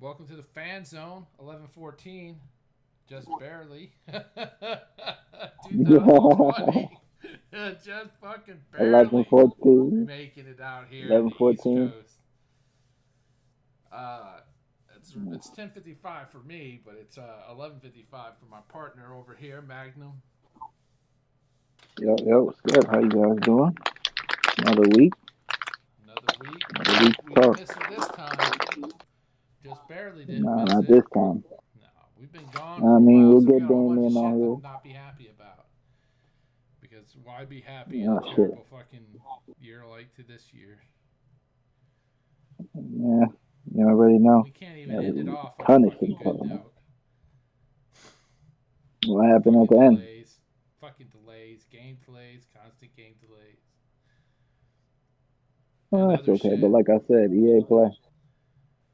Welcome to the Fanzone, 1114, just barely. Yeah. 2020, just fucking Eleven barely fourteen. making it out here in Eleven the East 14. Coast. Uh, it's 10:55 for me, but it's 11:55 for my partner over here, Magnum. Yo, what's good? How you guys doing? Another week. Another week. Another week We to didn't talk. miss it this time. Just barely didn't Nah, miss not it. this time. No, we've been gone I for a mean, while, we'll so we get got a whole bunch of Damien shit to on not be happy about. Because why be happy here. in a Oh shit. terrible fucking year like to this year? Yeah, you already know. We can't even Got end it a off on a ton of shit fucking to talk good about. note. What happened at Fucking the end? delays. Fucking delays. Game delays. Constant game delays. Oh, And that's other okay. But shit. like I said, EA play.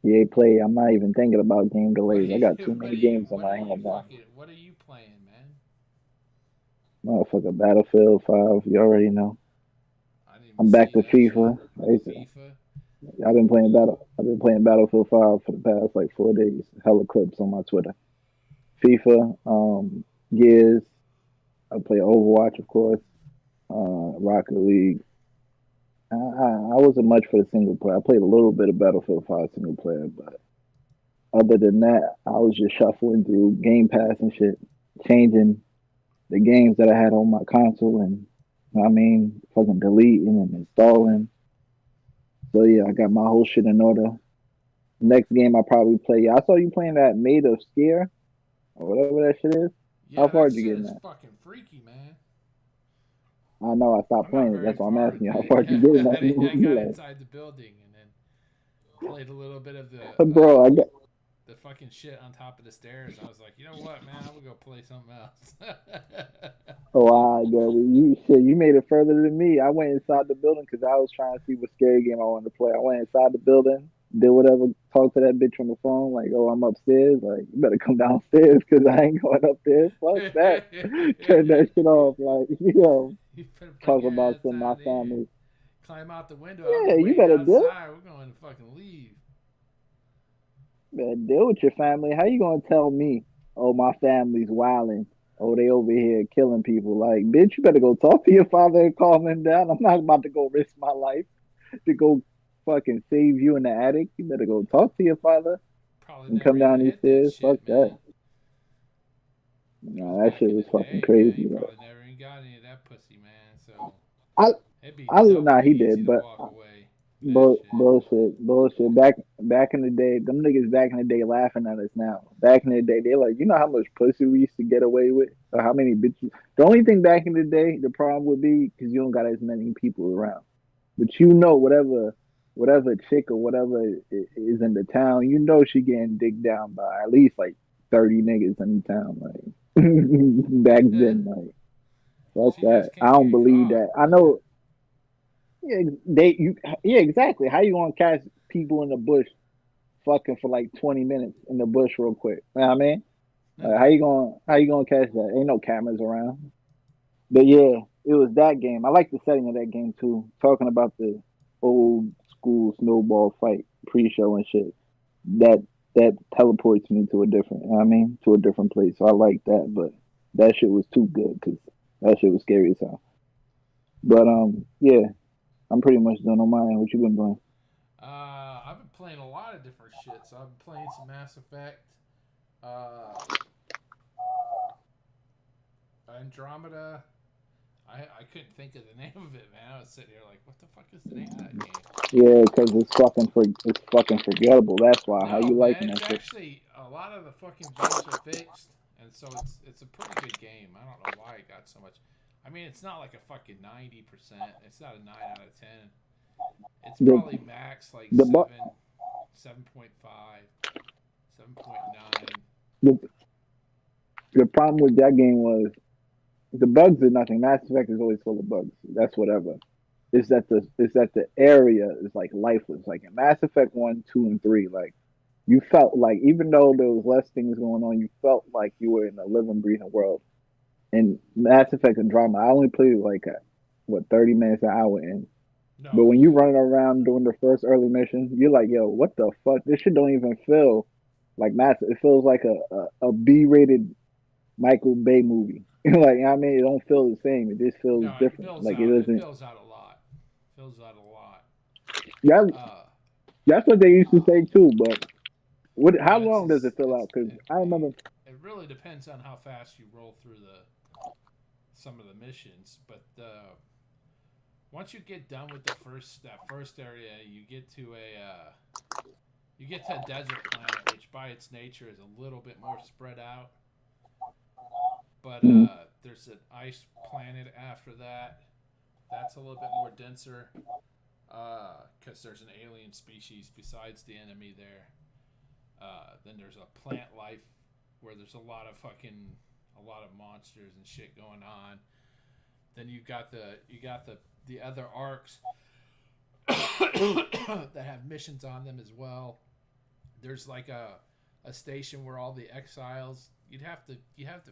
EA play. I'm not even thinking about game What delays. are I you got too many games in what are my you hand now. fucking what are you playing, man? Motherfucker, Battlefield 5. You already know. I didn't even I'm back see to that shit. FIFA. FIFA. I've been playing Battlefield 5 for the past like 4 days. Hella clips on my Twitter. FIFA, Gears. I play Overwatch, of course. Rocket League. I wasn't much for the single player. I played a little bit of Battlefield 5 single player, but other than that, I was just shuffling through Game Pass and shit, changing the games that I had on my console, and I mean, fucking deleting and installing. So yeah, I got my whole shit in order. Next game I probably play. Yeah, I saw you playing that Made of Scare or whatever that shit is. How Yeah, far that did you shit get in is that? fucking freaky, man. I know I stopped I'm not playing it. very That's why I'm far asking with you how it. far did you Yeah, get in that I movie. got Like, inside the building and then played a little bit of bro, I got. the fucking shit on top of the stairs. I was like, you know what, man, I'm gonna go play something else. Oh, I got it. You shit. You made it further than me. I went inside the building because I was trying to see what scary game I wanted to play. I went inside the building, did whatever, talked to that bitch on the phone. Like, oh, I'm upstairs. Like, you better come downstairs because I ain't going up there. Fuck that. Turn that shit off. Like, You better bring talk your about ass some of my down here. family. Climb out the window. I'll be Yeah, you waiting better do it. outside. We're going to fucking leave. Man, deal with your family. How you gonna tell me, oh, my family's wilding? Oh, they over here killing people. Like, bitch, you better go talk to your father and calm him down. I'm not about to go risk my life to go fucking save you in the attic. You better go talk to your father Probably and never come even down these hit that stairs. Fuck shit, that. man. That was Nah, that back shit in was the fucking day, man. He crazy. Though. probably never even got any of that pussy, man. So I, it'd be nah, doubly he easy did, to but walk away from that shit. bullshit. Back in the day, them niggas back in the day laughing at us now. Back in the day, they like, you know how much pussy we used to get away with, or how many bitches. The only thing back in the day, the problem would be because you don't got as many people around. But you know, whatever chick or whatever is in the town, you know she getting digged down by at least like 30 niggas in the town. Like back then, like fuck She that. just I can't don't get believe caught. that. I know. Yeah, yeah, exactly. How you gonna catch people in the bush fucking for like 20 minutes in the bush real quick? You know what I mean? Like, how you gonna catch that? Ain't no cameras around. But yeah, it was that game. I like the setting of that game too. Talking about the old school snowball fight pre-show and shit. That that teleports me to a different, you know what I mean, to a different place. So I like that, but that shit was too good because that shit was scary as hell. But yeah, I'm pretty much done on my end. What you been doing? I've been playing a lot of different shit. So I've been playing some Mass Effect, uh, Andromeda. I couldn't think of the name of it, man. I was sitting here like, what the fuck is the name of that game? Yeah, because it's fucking forgettable. That's why. How No, you man, liking it's that shit? actually a lot of the fucking bugs are fixed, and so it's a pretty good game. I don't know why it got so much. I mean, it's not like a fucking 90%. It's not a 9 out of 10. It's The probably max like the bu- 7, 7.5, 7.9. the the problem with that game was the bugs are nothing. Mass Effect is always full of bugs. That's whatever. It's that the area is like lifeless. Like in Mass Effect 1, 2, and 3, like you felt like even though there was less things going on, you felt like you were in a living, breathing world. And Mass Effect and drama, I only played like 30 minutes an hour in. But No, when you yeah. running around doing the first early mission, you're like, yo, what the fuck? This shit don't even feel. Like Master, it feels like a B-rated Michael Bay movie. Like I mean, it don't feel the same. It just feels No, it different. fills Like it out. It doesn't. fills out a lot. Fills out a lot. Yeah, Uh, that's what they used to say too. But what? How but it's long does it just, fill out? Because I remember. it really depends on how fast you roll through the some of the missions. But once you get done with that first area, you get to a desert planet, which by its nature is a little bit more spread out. But Mm, there's an ice planet after that. That's a little bit more denser because there's an alien species besides the enemy there. Then there's a plant life where there's a lot of monsters and shit going on. Then you got the other arcs that have missions on them as well. There's like a station where all the exiles you have to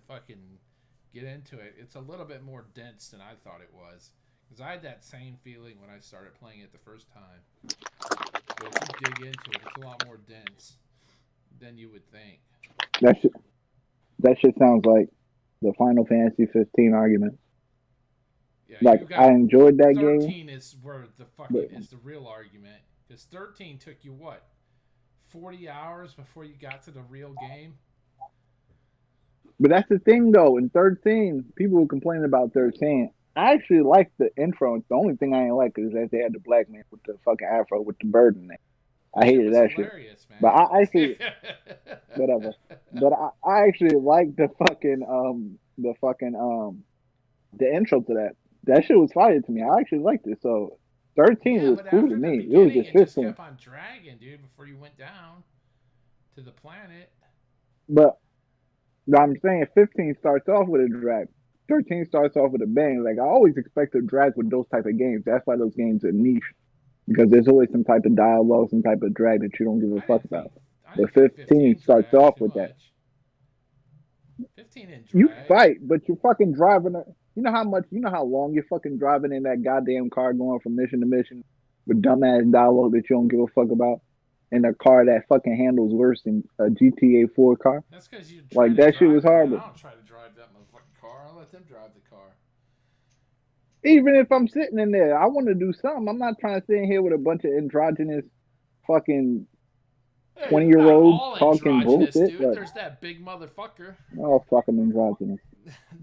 fucking get into it. It's a little bit more dense than I thought it was because I had that same feeling when I started playing it the first time. But if you dig into it, it's a lot more dense than you would think. that shit. That shit sounds like the Final Fantasy 15 argument. Yeah, Like you I got enjoyed that game, 13 is where the but fucking is the real argument because 13 took you what 40 hours before you got to the real game. that's the thing though. In 13, people were complaining about 13. I actually liked the intro. It's the only thing I didn't like is that they had the black man with the fucking afro with the bird in there. I That shit hated was that shit. hilarious, But man. I actually whatever. But I actually liked the fucking the intro to that. That shit was fire to me. I actually liked it. So 13 Yeah, was but cool to after the me. It was beginning, just it just 15. kept on dragging, dude, before you went down to the planet. But I'm saying 15 starts off with a drag. 13 starts off with a bang. Like I always expect a drag with those type of games. That's why those games are niche because there's always some type of dialogue, some type of drag that you don't give a I fuck didn't think about. I But didn't think 15 15 starts dragged off too with that. much. 15 didn't You drag. fight, but you're fucking driving. You know how much? You know how long you're fucking driving in that goddamn car going from mission to mission with dumbass dialogue that you don't give a fuck about, in a car that fucking handles worse than a GTA 4 car. That's because you're Like trying to that shit was drive it, man. horrible. I don't try to drive that motherfucking car. I let them drive the car. Even if I'm sitting in there, I want to do something. I'm not trying to sit in here with a bunch of androgynous fucking Hey, 20 they're year not olds all talking androgynous, bullshit. dude. Like, There's that big motherfucker. oh, fucking androgynous.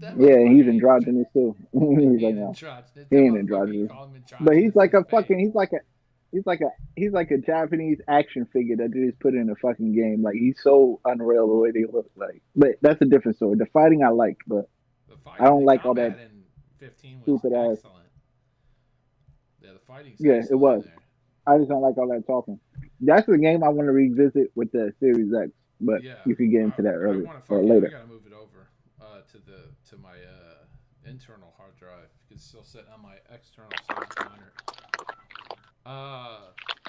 That Yeah, motherfucker he's ain't androgynous too. He's he like, ain't no, androgynous. he That ain't motherfucker, you androgynous. call him But he's androgynous to like his a face. fucking, he's like a Japanese action figure that they just put in a fucking game. Like he's so unreal the way they look like. But that's a different story. The fighting I liked, but The I fight, don't the like all that combat in 15 was stupid ass. excellent. Yeah, the fighting's Yeah, it excellent in was. there. I just don't like all that talking. That's the game I want to revisit with the Series X, but Yeah, you can get into that I earlier want to or fucking. I later. gotta move it over to my internal hard drive because it's still sitting on my external storage monitor. Uh,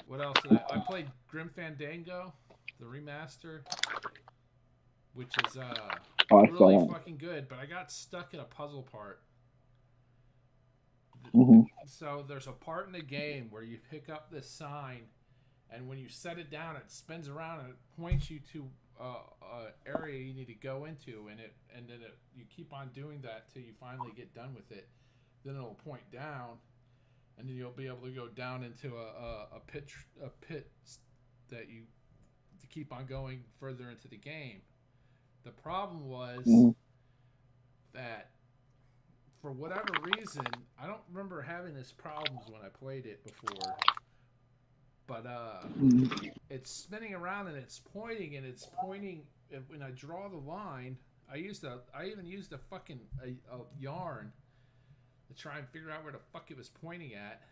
what else did I played Grim Fandango, the remaster, which is Oh, I really saw that. fucking good. But I got stuck in a puzzle part. Hmm. So there's a part in the game where you pick up this sign, and when you set it down, it spins around and it points you to area you need to go into, and then you keep on doing that till you finally get done with it. Then it'll point down, and then you'll be able to go down into a pit that you to keep on going further into the game. The problem was Hmm. that for whatever reason, I don't remember having this problems when I played it before, but Hmm. it's spinning around and it's pointing when I draw the line. I even used a fucking a yarn to try and figure out where the fuck it was pointing at.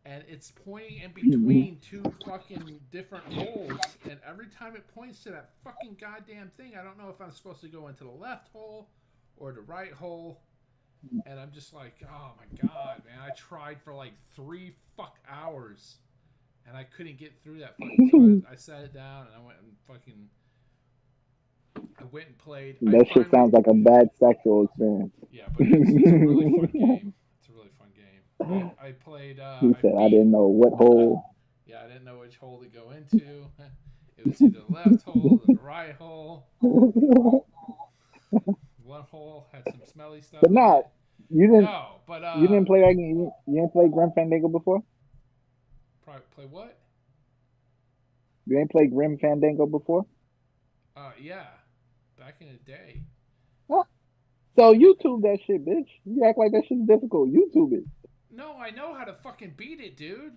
And it's pointing in between two fucking different holes, and every time it points to that fucking goddamn thing, I don't know if I'm supposed to go into the left hole or the right hole. And I'm just like, oh my god, man! I tried for like 3 hours, and I couldn't get through that fucking. So I sat it down and I went and fucking. I went and played. I That shit finally, sounds like a bad sexual experience. yeah, but it's a really fun game. It's a really fun game. I played. He I said, I beat. didn't know what hole. Yeah, I didn't know which hole to go into. It was either the left hole or the right hole. One hole had some smelly stuff But in nah, it. you didn't No, but you didn't play that game. You didn't play Grim Fandango before. probably play what? You ain't played Grim Fandango before. Yeah, back in the day. Huh? So YouTube that shit, bitch. You act like that shit's difficult. YouTube it. No, I know how to fucking beat it, dude.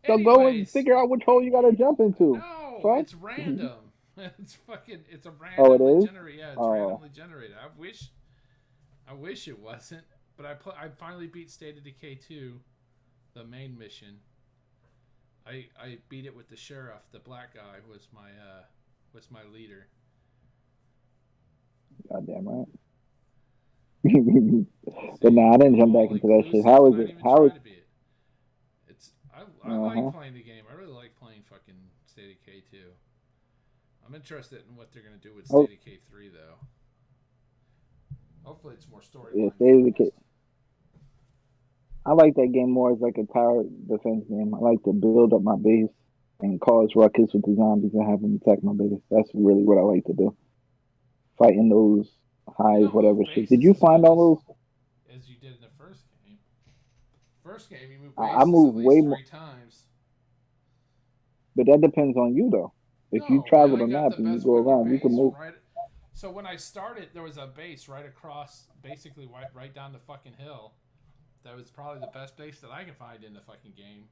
So go and Anyways, figure out which hole you gotta jump into. no, Fuck. it's random. It's a Oh, it randomly is. generated. Yeah, it's Oh, randomly generated. I wish it wasn't, but I finally beat State of Decay 2, the main mission. I beat it with the sheriff, the black guy was my leader. goddamn right. But See, nah, I didn't jump back all into that shit. inclusive How is without it? even How is? trying to be it. I Uh like huh. playing the game. I really like playing fucking State of K 2. I'm interested in what they're gonna do with Oh, State of K 3 though. Hopefully, it's more yeah. storyline State of Decay. focused. I like that game more as like a tower defense game. I like to build up my base and cause ruckus with the zombies and have them attack my base. That's really what I like to do. Fighting those You hive, don't move whatever shit. Did bases you as find much all those? as you did in the first game. First game, you move I bases move at way least more, 3 times. but that depends on you though. If you No, man, travel I the got map the and you best go fucking around, you can base move. right. So when I started, there was a base right across, basically right down the fucking hill. That was probably the best base that I can find in the fucking game.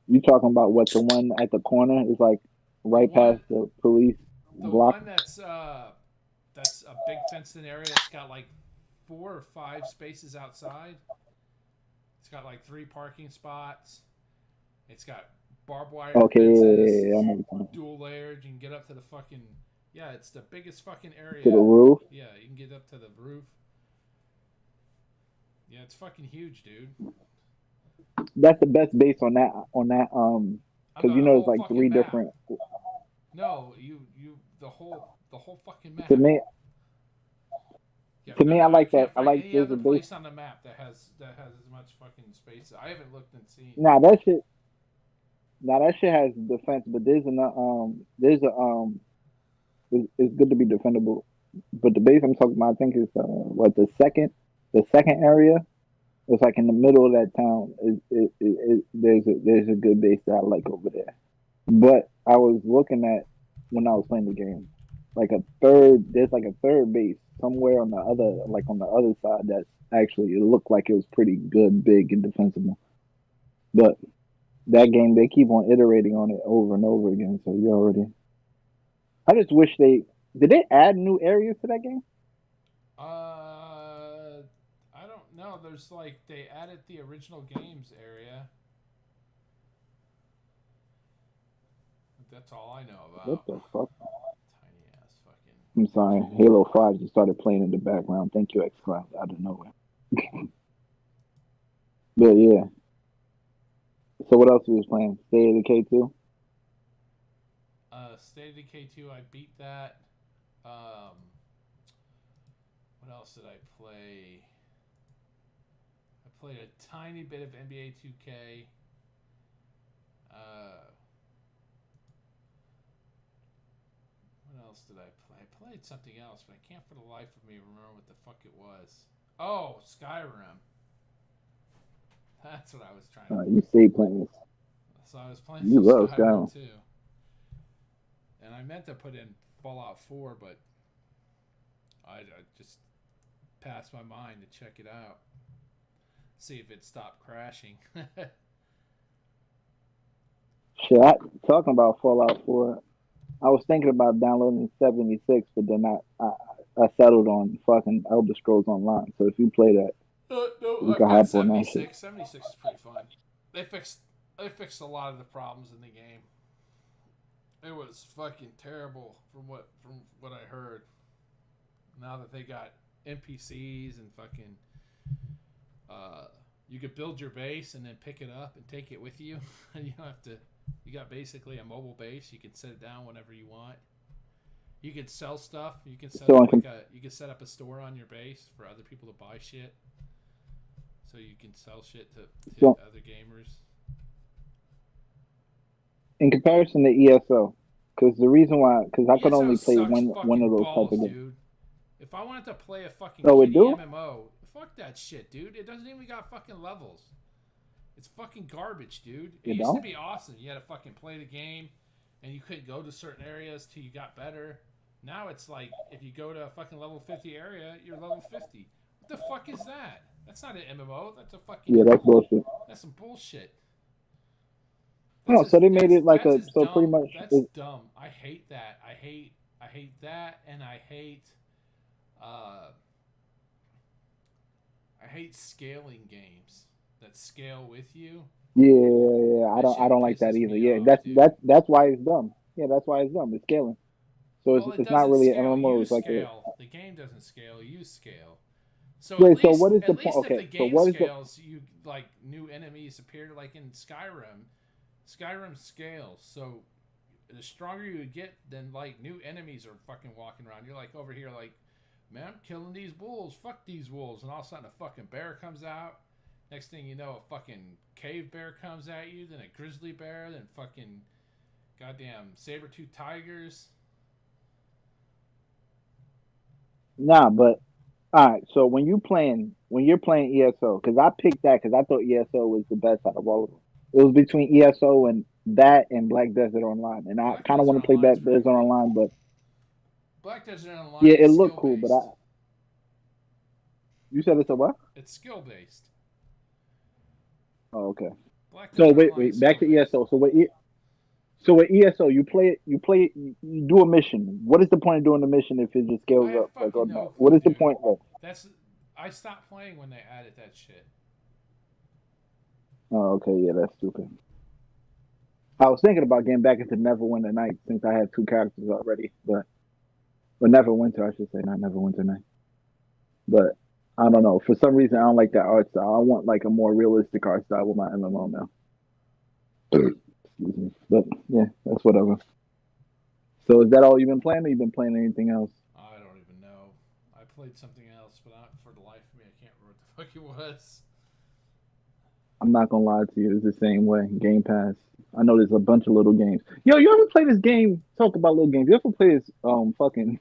You talking about what the one at the corner is like The right one, past the police the block? one that's a big fenced-in area. It's got like 4 or 5 spaces outside. It's got like 3 parking spots. It's got barbed wire Okay, fences, yeah, I know what you're talking about. dual layered. You can get up to the fucking yeah. It's the biggest fucking To the area. roof. Yeah, you can get up to the roof. Yeah, it's fucking huge, dude. That's the best base on that On because the you know it's whole like fucking three map. different. No, the whole fucking To map. me, Yeah, to no, me, I no, I like that. can't I find like any there's a other base. place on the map that has as much fucking space. I haven't looked and seen. Nah, that shit. Nah, that shit has defense, but there's a it's good to be defendable. But the base I'm talking about, I think is what the second area. It's like in the middle of that town. There's a good base that I like over there. But I was looking at when I was playing the game, like a third. There's like a third base somewhere on the other, like on the other side. That's actually it looked like it was pretty good, big, and defensible. But that game, they keep on iterating on it over and over again. So you already. I just wish they did they add new areas to that game. I don't know. There's like they added the original games area. That's all I know What about. the fuck? Tiny ass fucking I'm sorry. tree. Halo 5 just started playing in the background. Thank you, xCloud, out of nowhere. But yeah. So what else we was playing? State of Decay 2? State of Decay 2, I beat that. Um, what else did I play? I played a tiny bit of NBA 2K. What else did I play? I played something else, but I can't for the life of me remember what the fuck it was. Oh, Skyrim. That's what I was trying to You play. stay playing this. So I was playing You some love Skyrim Skyrim. too. And I meant to put in Fallout 4, but I just passed my mind to check it out. See if it stopped crashing. Shit, talking about Fallout 4, I was thinking about downloading 76, but then I settled on fucking Elder Scrolls Online. So if you play that, No, we I've can got hop on that shit. 76. 76 is pretty fun. They fixed a lot of the problems in the game. It was fucking terrible from what I heard. Now that they got NPCs and fucking you could build your base and then pick it up and take it with you. You don't have to. You got basically a mobile base. You can set it down whenever you want. You can sell stuff. You can set So up you can set up a store on your base for other people to buy shit. So you can sell shit to so other gamers. in comparison to ESO, because the reason why, because I could ESO only play sucks one fucking of those type balls, of games. dude. If I wanted to play a fucking So it kitty do? MMO, fuck that shit, dude. It doesn't even got fucking levels. It's fucking garbage, dude. It You used to don't? be awesome. You had to fucking play the game, and you couldn't go to certain areas till you got better. Now it's like if you go to a fucking level 50 area, you're level 50. What the fuck is that? That's not an MMO. That's a Yeah, fucking. that's bullshit. That's some bullshit. No, so they made it like That's a as so pretty dumb. much. That's dumb. I hate that. I hate that, and uh, I hate scaling games that scale with you. Yeah, That I shit don't like that pisses either. me Yeah, off, dude. that's why it's dumb. Yeah, that's why it's dumb. It's scaling. So Well, it it's not doesn't really an scale. MMO. You It's like a scale. The game doesn't scale. You scale. So wait. So what is the at point? least if Okay, the so game what is the scales, you like new enemies appear like in Skyrim. Skyrim scales. So the stronger you get, then like new enemies are fucking walking around. You're like over here like, man, I'm killing these wolves. Fuck these wolves. And all of a sudden a fucking bear comes out. Next thing you know, a fucking cave bear comes at you, then a grizzly bear, then fucking goddamn saber-tooth tigers. nah? But all right. So when you're playing ESO, because I picked that because I thought ESO was the best out of all of them. It was between ESO and that and Black Desert Online, and I Black kind of Desert want to play Online Black is pretty Desert cool. Online, but Black Desert Online yeah, is it looked skill cool. But I based. you said it's a what? It's skill based. Oh, okay. Black So Desert Online is wait, back skill to based. ESO. So with ESO, you do a mission. What is the point of doing the mission if it just I scales have up? Like, or fucking not? no What clue, is the dude. point of? That's I stopped playing when they added that shit. Oh, okay, yeah, that's stupid. I was thinking about getting back into Neverwinter Night since I had two characters already, but Neverwinter, I should say, not Neverwinter Night. But I don't know. For some reason, I don't like that art style. I want like a more realistic art style with my MMO now. Excuse me. But yeah, that's whatever. So is that all you've been playing, or you've been playing anything else? I don't even know. I played something else, but for the life of me, I can't remember what the fuck it was. I'm not gonna lie to you. It's the same way. Game Pass. I know there's a bunch of little games. Yo, you ever play this game? Talk about little games. You ever play this fucking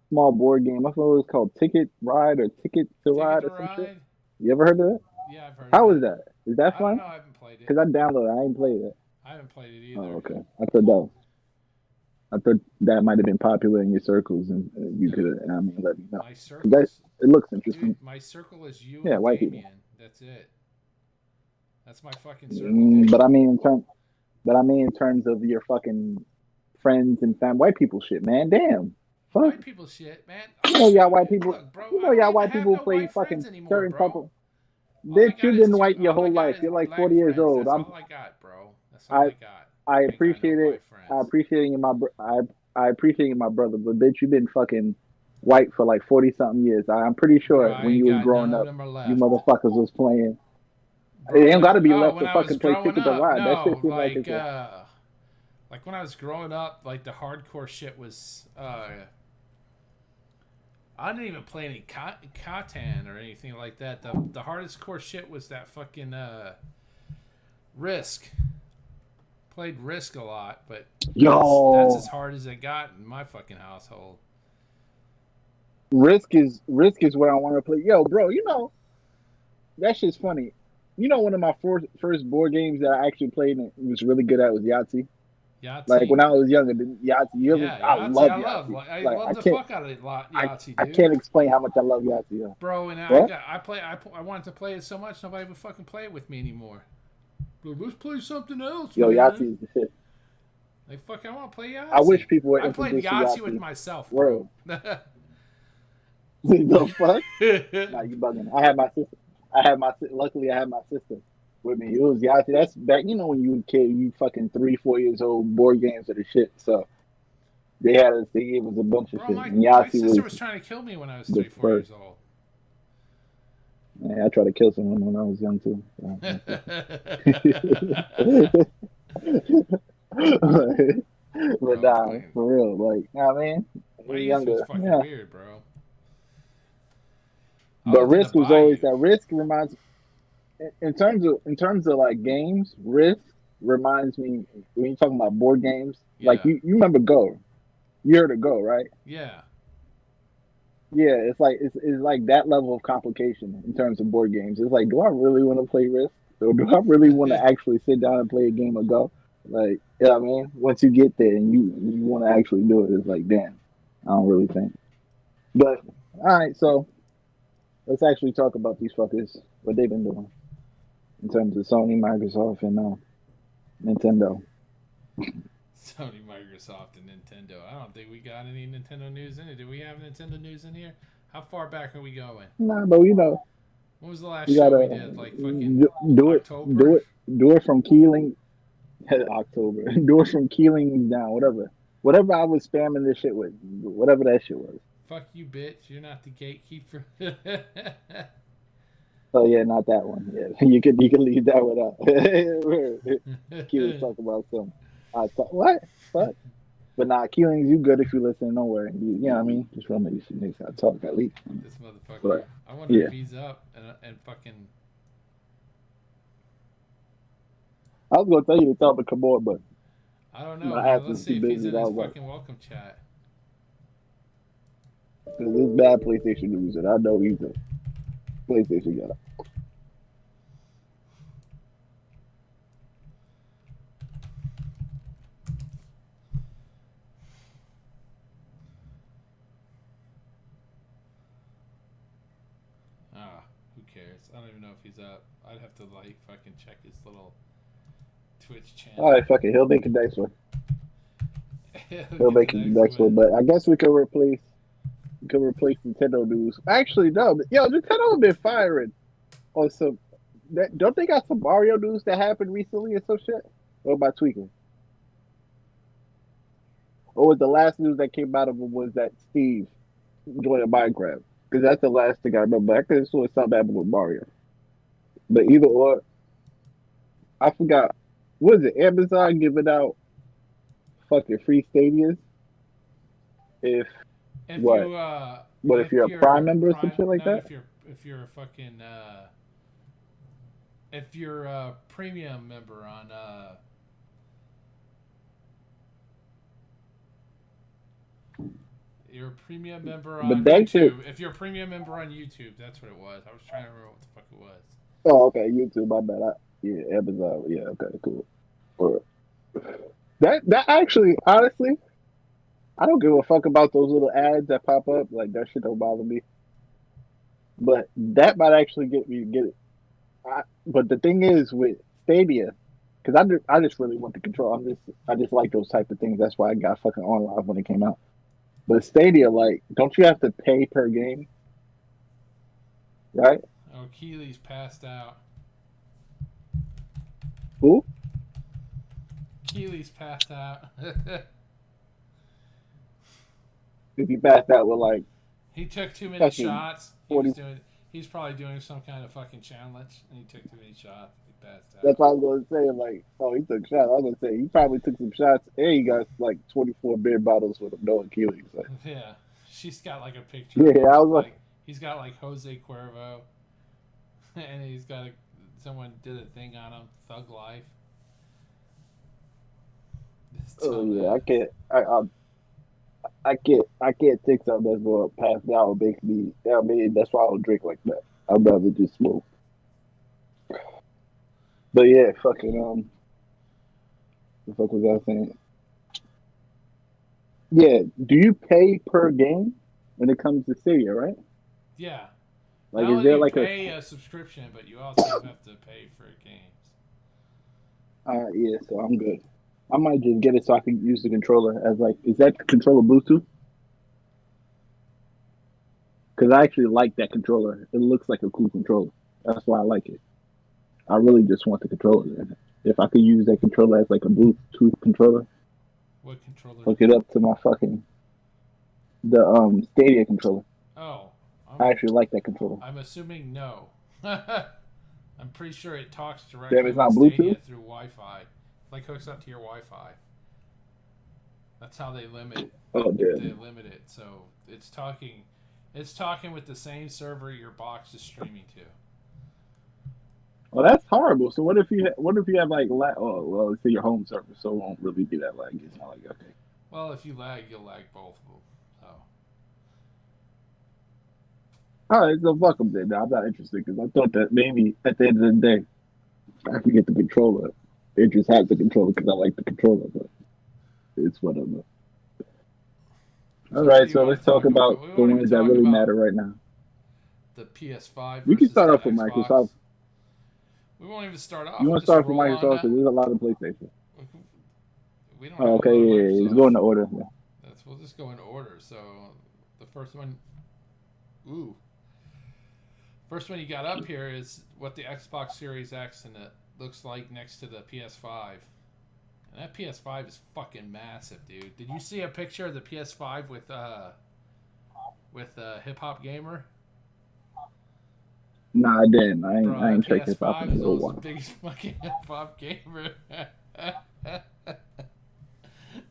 small board game? I thought it was called Ticket Ride or Ticket to Ticket Ride to or some shit. Ride? You ever heard of that? Yeah, I've heard of How is it. that? Is that I don't fun? know. I haven't played it. Cause I downloaded. It. I ain't played it. I haven't played it Oh, either. okay. I thought that might have been popular in your circles, and you could. I mean, let me know. My Cause that circles, it looks interesting. dude. My circle is you Yeah, and white people. Damien. That's it. That's my fucking circle, dude. But but I mean in terms of your fucking friends and white people shit, man. Damn. Fuck. White people shit, man. You know y'all white people. Look, bro. You I know don't y'all even white have people no play white friends fucking anymore, certain type bro. of. All I Bitch, got you've is been two. white your All I whole got life. is You're like black 40 years friends. old. That's all I got, bro. That's all I I got. I I ain't got no appreciate it. white I friends. appreciate you, I appreciate you, my brother. But bitch, you've been fucking white for like 40 something years. I'm pretty Bro, sure I when ain't you was got none growing of up, them are you left. motherfuckers was playing. It Bro, ain't got to be left when to I was fucking play growing Ticket to up, Ride. That shit no, seemed like it's a. like when I was growing up, like the hardcore shit was I didn't even play any Catan or anything like that. The hardest core shit was that fucking Risk. Played Risk a lot, but that's Yo, as hard as it got in my fucking household. Risk is what I want to play. Yo, bro, you know that shit's funny. You know, one of my first board games that I actually played and was really good at was Yahtzee. Like Yahtzee? when I was younger, Yahtzee. Yeah, I Yahtzee. love I love. Yahtzee. I Like love the fuck out of Yahtzee, I dude. can't explain how much I love Yahtzee. Yo. Bro, and What? I wanted to play it so much nobody would fucking play it with me anymore. Bro, let's play something else, Yo, man. Yahtzee is the shit. Like fuck, I want to play I wish Yahtzee. people would I played introduce to Yahtzee with Yahtzee. myself, bro. Word. The fuck? Nah, you bugging. Luckily, I had my sister with me. It was Yahtzee. That's back. You know when you were a kid, you fucking 3, 4 years old. Board games are the shit. So they had us. They gave us a bunch of Bro, shit. my, And my Yahtzee sister was was trying to kill me when I was the 3, 4 first. years old. Man, I tried to kill someone when I was young too. But Bro, nah, for real. Like, nah, man. my When you're youth was younger, fucking yeah. weird, bro. I But lived in the Risk was always bayou. that. Risk reminds in terms of like games, Risk reminds me when you're talking about board games. Like Yeah. you remember Go? You heard of Go, right? Yeah. Yeah, it's like that level of complication in terms of board games. It's like, do I really want to play Risk, or do I really want to actually sit down and play a game of Go? Like, you know what I mean? Once you get there and you want to actually do it, it's like, damn, I don't really think. But all right, so let's actually talk about these fuckers, what they've been doing in terms of Sony, Microsoft, and Nintendo. Sony, Microsoft, and Nintendo. I don't think we got any Nintendo news in it. Do we have Nintendo news in here? How far back are we going? Nah, but When was the last you show gotta we did? Like fucking do it, October? do it from Keeling, October, do it from Keeling down, whatever I was spamming this shit with, whatever that shit was. Fuck you, bitch. You're not the gatekeeper. Oh yeah, not that one. Yeah, you can leave that one out. Keeling's talking about some. What? Fuck. But nah, Keeling's you good if you listen. Don't worry. You know what I mean? Just want to make sure niggas gotta talk at least. This motherfucker. But I wonder yeah, if he's up and fucking. I was gonna tell you to tell him to come on, but I don't know, my man. ass Let's was see too if he's busy. in I his was like, fucking welcome chat. because this bad PlayStation news, and I know he's a PlayStation guy. Ah, who cares? I don't even know if he's up. I'd have to like fucking check his little Twitch All channel. right, fuck it. He'll make it next one. He'll He'll get the make it next next one. one. But I guess we could replace Nintendo news. Actually, no. But, yo, Nintendo have been firing on some. Don't they got some Mario news that happened recently or some shit? Or am I tweaking? Or was the last news that came out of them was that Steve joined Minecraft? Because that's the last thing I remember. I could have sworn something happened with Mario. But either or, I forgot. What is it? Amazon giving out fucking free stadiums if If what? you What if if you're a Prime you're member or some prime, shit like no, that? if you're a fucking if you're a premium member on you're a premium member But on that shit. YouTube. If you're a premium member on YouTube, that's what it was. I was trying to remember what the fuck it was. Oh, okay. YouTube. My bad. Yeah, Amazon. Yeah. Okay. Cool. Or that actually, honestly, I don't give a fuck about those little ads that pop up. Like that shit don't bother me. But that might actually get it. But the thing is with Stadia, because I just really want the control. I just like those type of things. That's why I got fucking online when it came out. But Stadia, like, don't you have to pay per game, right? Oh, Keely's passed out. Who? Keely's passed out. If you pass that with like He took too many fucking shots. 40. He's probably doing some kind of fucking challenge, and he took too many shots. He passed That's out. what I was gonna say. Like, oh, he took shots. I was gonna say he probably took some shots, and he got like 24 beer bottles with him, no Achilles. Like, Yeah, she's got like a picture yeah, of him. I was Like he's got like Jose Cuervo, and he's got someone did a thing on him. Thug Life. This oh yeah, dumbass. I can't. I can't take something that's gonna pass me out and make me. I mean, that's why I don't drink like that. I'd rather just smoke. But yeah, fucking the fuck was I saying? Yeah, do you pay per game when it comes to Stadia, right? Yeah. Like, Not is only do there you like a? pay a subscription, but you also have to pay for games. Yeah, so I'm good. I might just get it so I can use the controller as like, is that controller Bluetooth? Because I actually like that controller. It looks like a cool controller. That's why I like it. I really just want the controller. If I could use that controller as like a Bluetooth controller, What controller? hook it up to my fucking the Stadia controller. Oh, I actually like that controller. I'm assuming no. I'm pretty sure it talks Damn, directly it's not with Stadia Bluetooth? through Wi-Fi. Like hooks up to your Wi-Fi. That's how they limit. Oh They damn. limit it. So it's talking. It's talking with the same server your box is streaming to. Well, that's horrible. So what if you have like oh well, let's say your home server, so it won't really be that laggy. It's not like okay. Well, if you lag, you'll lag both of them. So All right, so fuck them then. I'm not interested because I thought that maybe at the end of the day I could get the controller. It just has the controller because I like the controller, but it's whatever. All so what right, do you so want let's to talk talk about? about We the won't even ones that talk really about matter right now. the PS5 We can versus start the off with Xbox. Microsoft. We won't even start You off. We'll want to just start with roll on Microsoft that. because there's a lot of PlayStation. We don't have Oh, a okay, lot of yeah, yeah, it's Microsoft. going to order. Yeah. We'll just go in order. So the first one, ooh, first one you got up here is what the Xbox Series X and it looks like next to the PS5. And that PS5 is fucking massive, dude. Did you see a picture of the PS5 with Hip Hop Gamer? Nah, I didn't. Bro, I that ain't checked hip hop in PS5 a is little almost the while. biggest fucking hip hop gamer.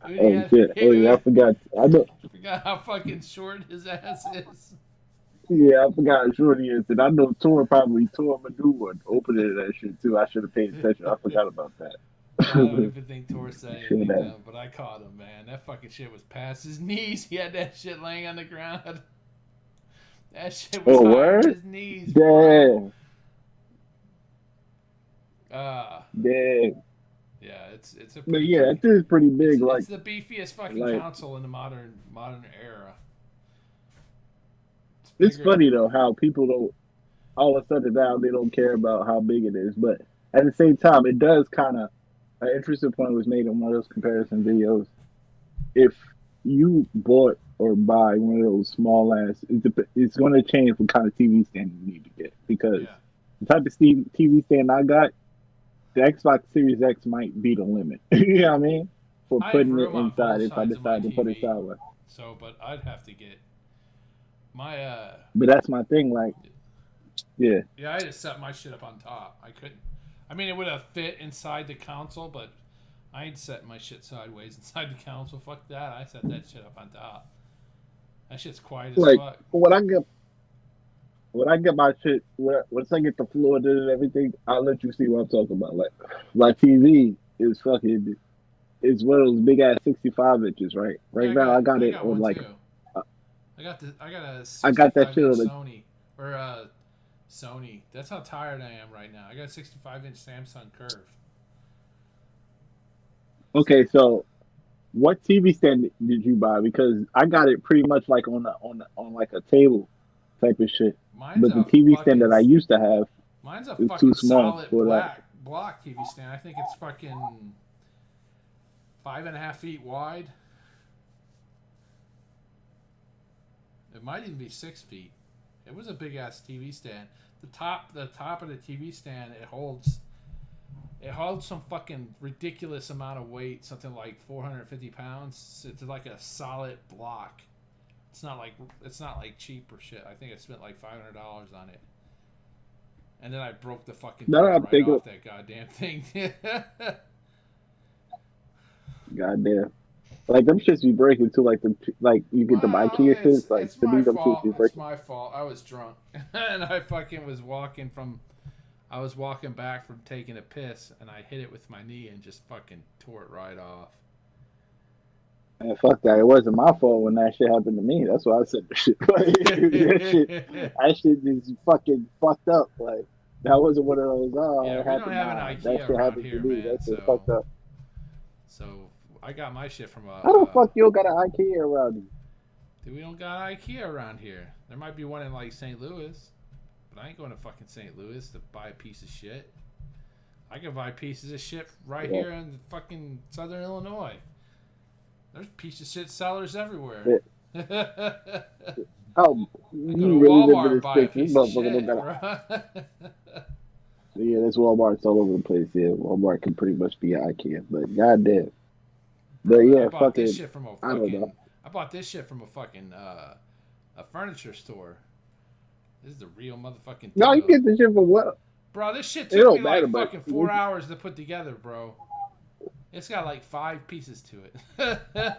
Dude, Oh shit! Oh yeah, I forgot. I know. forgot how fucking short his ass is. Yeah, I forgot how short he is, and I know Tor probably tore him a new one, opening that shit too. I should have paid attention. I forgot about that. I don't even think Tor said Sure anything to that. him, but I caught him, man. That fucking shit was past his knees. He had that shit laying on the ground. That shit was Oh higher than word? his knees, bro. Damn, Uh damn. yeah, it's a But pretty yeah, fucking it is pretty big. it's the beefiest fucking Like console in the modern era. It's it's bigger. funny though how people don't all of a sudden now they don't care about how big it is, but at the same time, it does kind of an interesting point was made in one of those comparison videos. If you bought or buy one of those small ass, it's going to change what kind of TV stand you need to get because Yeah. the type of TV stand I got, the Xbox Series X might be the limit. You know what I mean? For I have putting it room on inside both if I sides of my decide to put it TV. sideways. So, but I'd have to get my But that's my thing. Like, yeah, yeah, I had to set my shit up on top. I couldn't. I mean, it would have fit inside the console, but I ain't setting my shit sideways inside the console. Fuck that. I set that shit up on top. That shit's quiet as like fuck. when I get my shit, once I get the floor done and everything, I'll let you see what I'm talking about. Like, my TV is fucking. It's one of those big ass 65 inches, right? Yeah, Right now, I got I it got on one like too. uh, I got a I got that 65 shit inch on the. Sony or Sony. That's how tired I am right now. I got a 65 inch Samsung Curve. Okay, so what TV stand did you buy? Because I got it pretty much like on like a table type of shit. Mine's But the a TV stand fucking that I used to have Mine's a is too fucking small solid for that. black block TV stand. I think it's fucking 5.5 feet wide. It might even be 6 feet. It was a big ass TV stand. The top of the TV stand, it holds some fucking ridiculous amount of weight, something like 450 pounds. It's like a solid block. It's not like cheap or shit. I think I spent like $500 on it. And then I broke the fucking Now that door I'm right thinking, off that goddamn thing. goddamn, like them shits be breaking too. Like you get the Well, IKEA shits. Like it's to my me, them shits fault. be It's breaking. my fault. I was drunk, and I fucking was walking from. I was walking back from taking a piss, and I hit it with my knee and just fucking tore it right off. And fuck that. It wasn't my fault when that shit happened to me. That's why I said the shit. Like, that shit is fucking fucked up. Like that wasn't one of those. Oh, Yeah, it we don't happened. have an Nah, that IKEA shit around happened to here, me. man. That shit fucked up. So I got my shit from How the fuck you don't got an IKEA around you? Dude, we don't got IKEA around here. There might be one in like St. Louis, but I ain't going to fucking St. Louis to buy a piece of shit. I can buy pieces of shit right Yeah. here in fucking Southern Illinois. There's piece of shit sellers everywhere. Yeah. I go Oh, to you really live in Walmart the and buy a sticks. This piece of motherfucker don't shit, got. bro. Yeah, there's Walmart's all over the place. Yeah, Walmart can pretty much be an IKEA, but goddamn. But Bro, yeah, fucking. I don't know. I bought this shit from a fucking a furniture store. This is the real motherfucking No, you deal. get the shit for what? Bro, this shit It took me don't matter, like but fucking 4 hours to put together, bro. It's got like 5 pieces to it.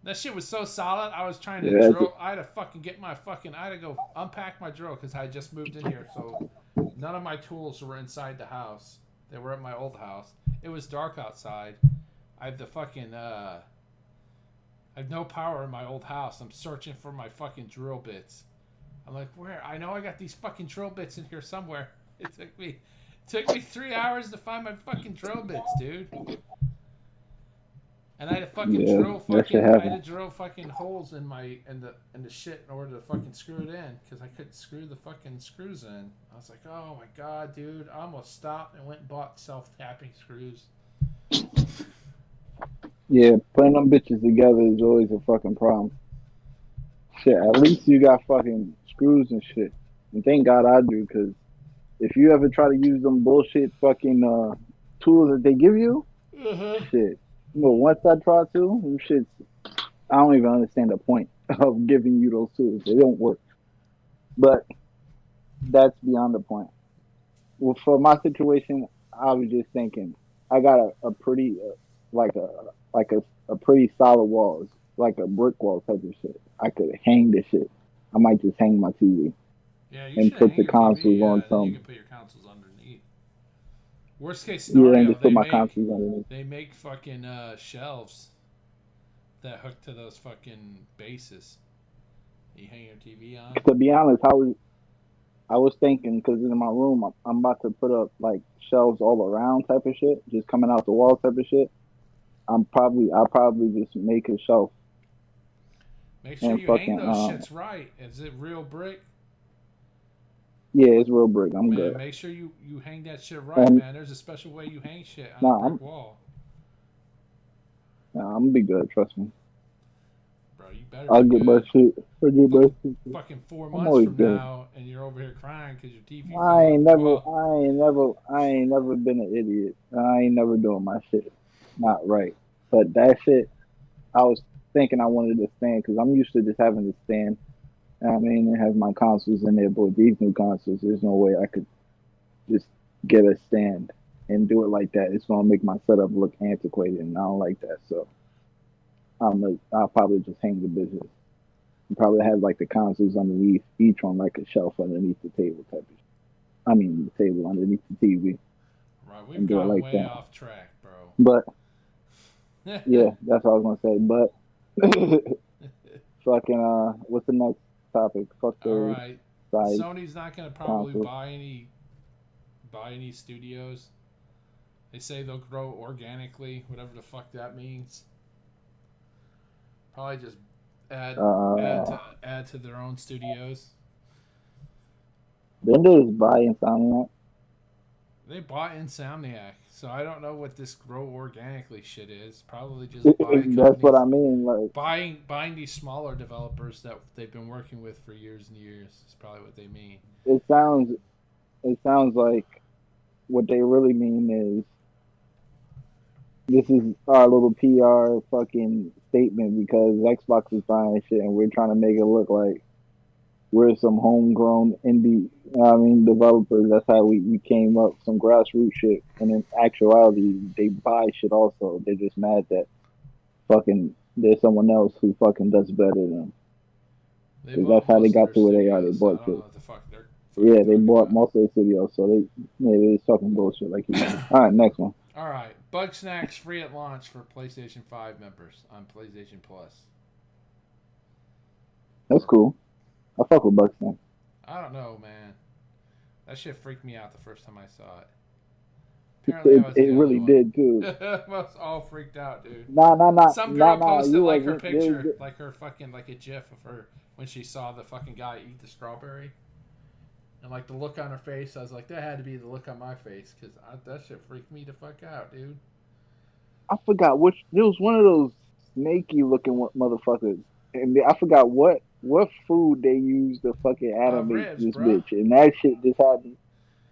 That shit was so solid. I was trying to yeah, drill. I had to fucking get my fucking. I had to go unpack my drill because I had just moved in here. So none of my tools were inside the house. They were at my old house. It was dark outside. I have the fucking I have no power in my old house. I'm searching for my fucking drill bits. I'm like, where? I know I got these fucking drill bits in here somewhere. It took me 3 hours to find my fucking drill bits, dude. And I had to fucking drill fucking holes in the shit in order to fucking screw it in because I couldn't screw the fucking screws in. I was like, oh my god, dude! I almost stopped and went and bought self-tapping screws. Yeah, putting them bitches together is always a fucking problem. Shit, at least you got fucking screws and shit. And thank God I do, because if you ever try to use them bullshit fucking tools that they give you, shit. Well, once I try to, them shits, I don't even understand the point of giving you those tools. They don't work. But that's beyond the point. Well, for my situation, I was just thinking, I got a pretty, like a pretty solid wall, like a brick wall type of shit. I could hang this shit. I might just hang my TV Yeah, you and should put hang the your TV. consoles Yeah, on then you some. can put your consoles underneath. Worst case Yeah, and scenario, just put my consoles underneath. they make fucking shelves that hook to those fucking bases. You hang your TV on. To be honest, I was thinking because in my room I'm about to put up like shelves all around type of shit, just coming out the wall type of shit. I'll probably just make a shelf Make sure and you hang fucking those shits right. Is it real brick? yeah, it's real brick. I'm Man, good. make sure you hang that shit right, man. There's a special way you hang shit on a brick wall. Nah, I'm gonna be good. Trust me. Bro, you better. I'll be get good. my shit. I'll get my shit. Fucking 4 I'm months always from good. now, and you're over here crying because your TV. I ain't never been an idiot. I ain't never doing my shit not right. But that shit, I was thinking I wanted to stand because I'm used to just having to stand. I mean, and have my consoles in there, but with these new consoles, there's no way I could just get a stand and do it like that. It's gonna make my setup look antiquated, and I don't like that. So I'll probably just hang the bitches. Probably have like the consoles underneath, each on like a shelf underneath the table type of shit. I mean, the table underneath the TV. Right, we've gone like way off track, bro. But yeah, that's what I was gonna say. But fucking what's the next topic? Fuck the. All right, side Sony's not gonna probably buy any studios. They say they'll grow organically, whatever the fuck that means. Probably just add to their own studios. Didn't they just buy Insomniac? They bought Insomniac, so I don't know what this grow organically shit is. Probably just that's what I mean. Like buying these smaller developers that they've been working with for years and years is probably what they mean. It sounds like what they really mean is this is our little PR fucking statement because Xbox is buying shit and we're trying to make it look like we're some homegrown indie, developers. That's how we came up, some grassroots shit. And in actuality, they buy shit also. They're just mad that fucking there's someone else who fucking does better than them. That's how they got to where they are. They bought shit. Yeah, they bought most of the studios, so they're talking bullshit like you. All right, next one. All right, Bug Snacks free at launch for PlayStation 5 members on PlayStation Plus. That's cool. I fuck with Bug Snacks. I don't know, man. That shit freaked me out the first time I saw it. Apparently, it really did too. I was all freaked out, dude. Nah. Some girl posted like her picture, like her fucking like a GIF of her when she saw the fucking guy eat the strawberry. And like the look on her face, I was like, that had to be the look on my face because that shit freaked me the fuck out, dude. I forgot which. There was one of those snaky looking motherfuckers, and I forgot what food they used to fucking animate this bitch, and that shit just had me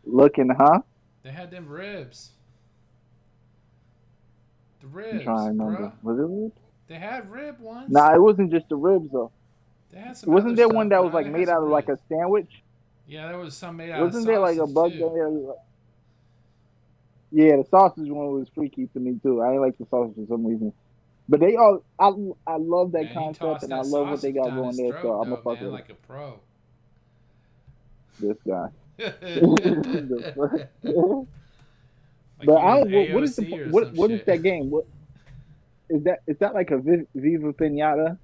looking, huh? They had them ribs. The ribs, I'm trying to remember. Was it ribs? They had rib ones. Nah, it wasn't just the ribs though. They had some. Wasn't there stuff, one that was like made out of like a sandwich? Yeah, there was some made out Wasn't of there like a bug too. Yeah, the sausage one was freaky to me too. I didn't like the sausage for some reason. But they all, I love that concept and I love what they got going there. So I'm a fucker. Like a pro. This guy. The fuck? Like But he I was don't. What is the AOC or some what is shit. that game? What is that? Is that like a Viva Pinata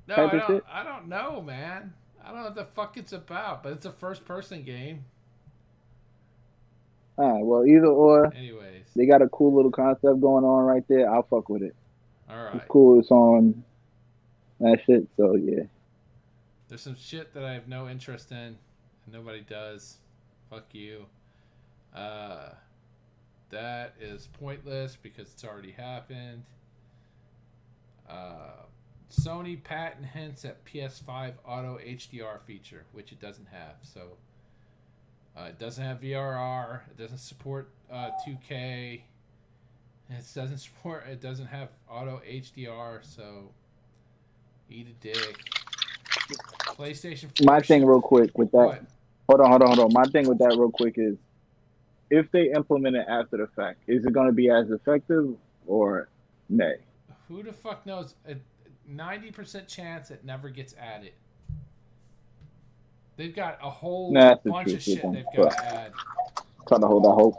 No, type of shit? I don't know, man. I don't know what the fuck it's about, but it's a first person game. All right. Well, either or, Anyways, they got a cool little concept going on right there. I'll fuck with it. all It's right. cool. It's on that shit. So yeah. There's some shit that I have no interest in, and nobody does. Fuck you. Uh, that is pointless because it's already happened. Uh, Sony patent hints at PS5 auto HDR feature, which it doesn't have. So it doesn't have VRR. It doesn't support 2K. It doesn't support. It doesn't have auto HDR. So eat a dick. PlayStation 4 My thing, shipped. real quick, with that. What? Hold on. My thing with that, real quick, is if they implement it after the fact, is it going to be as effective or nay? Who the fuck knows? A 90% chance it never gets added. They've got a whole Nah, that's the bunch of truth with shit them. they've got But to add. trying to hold that hope.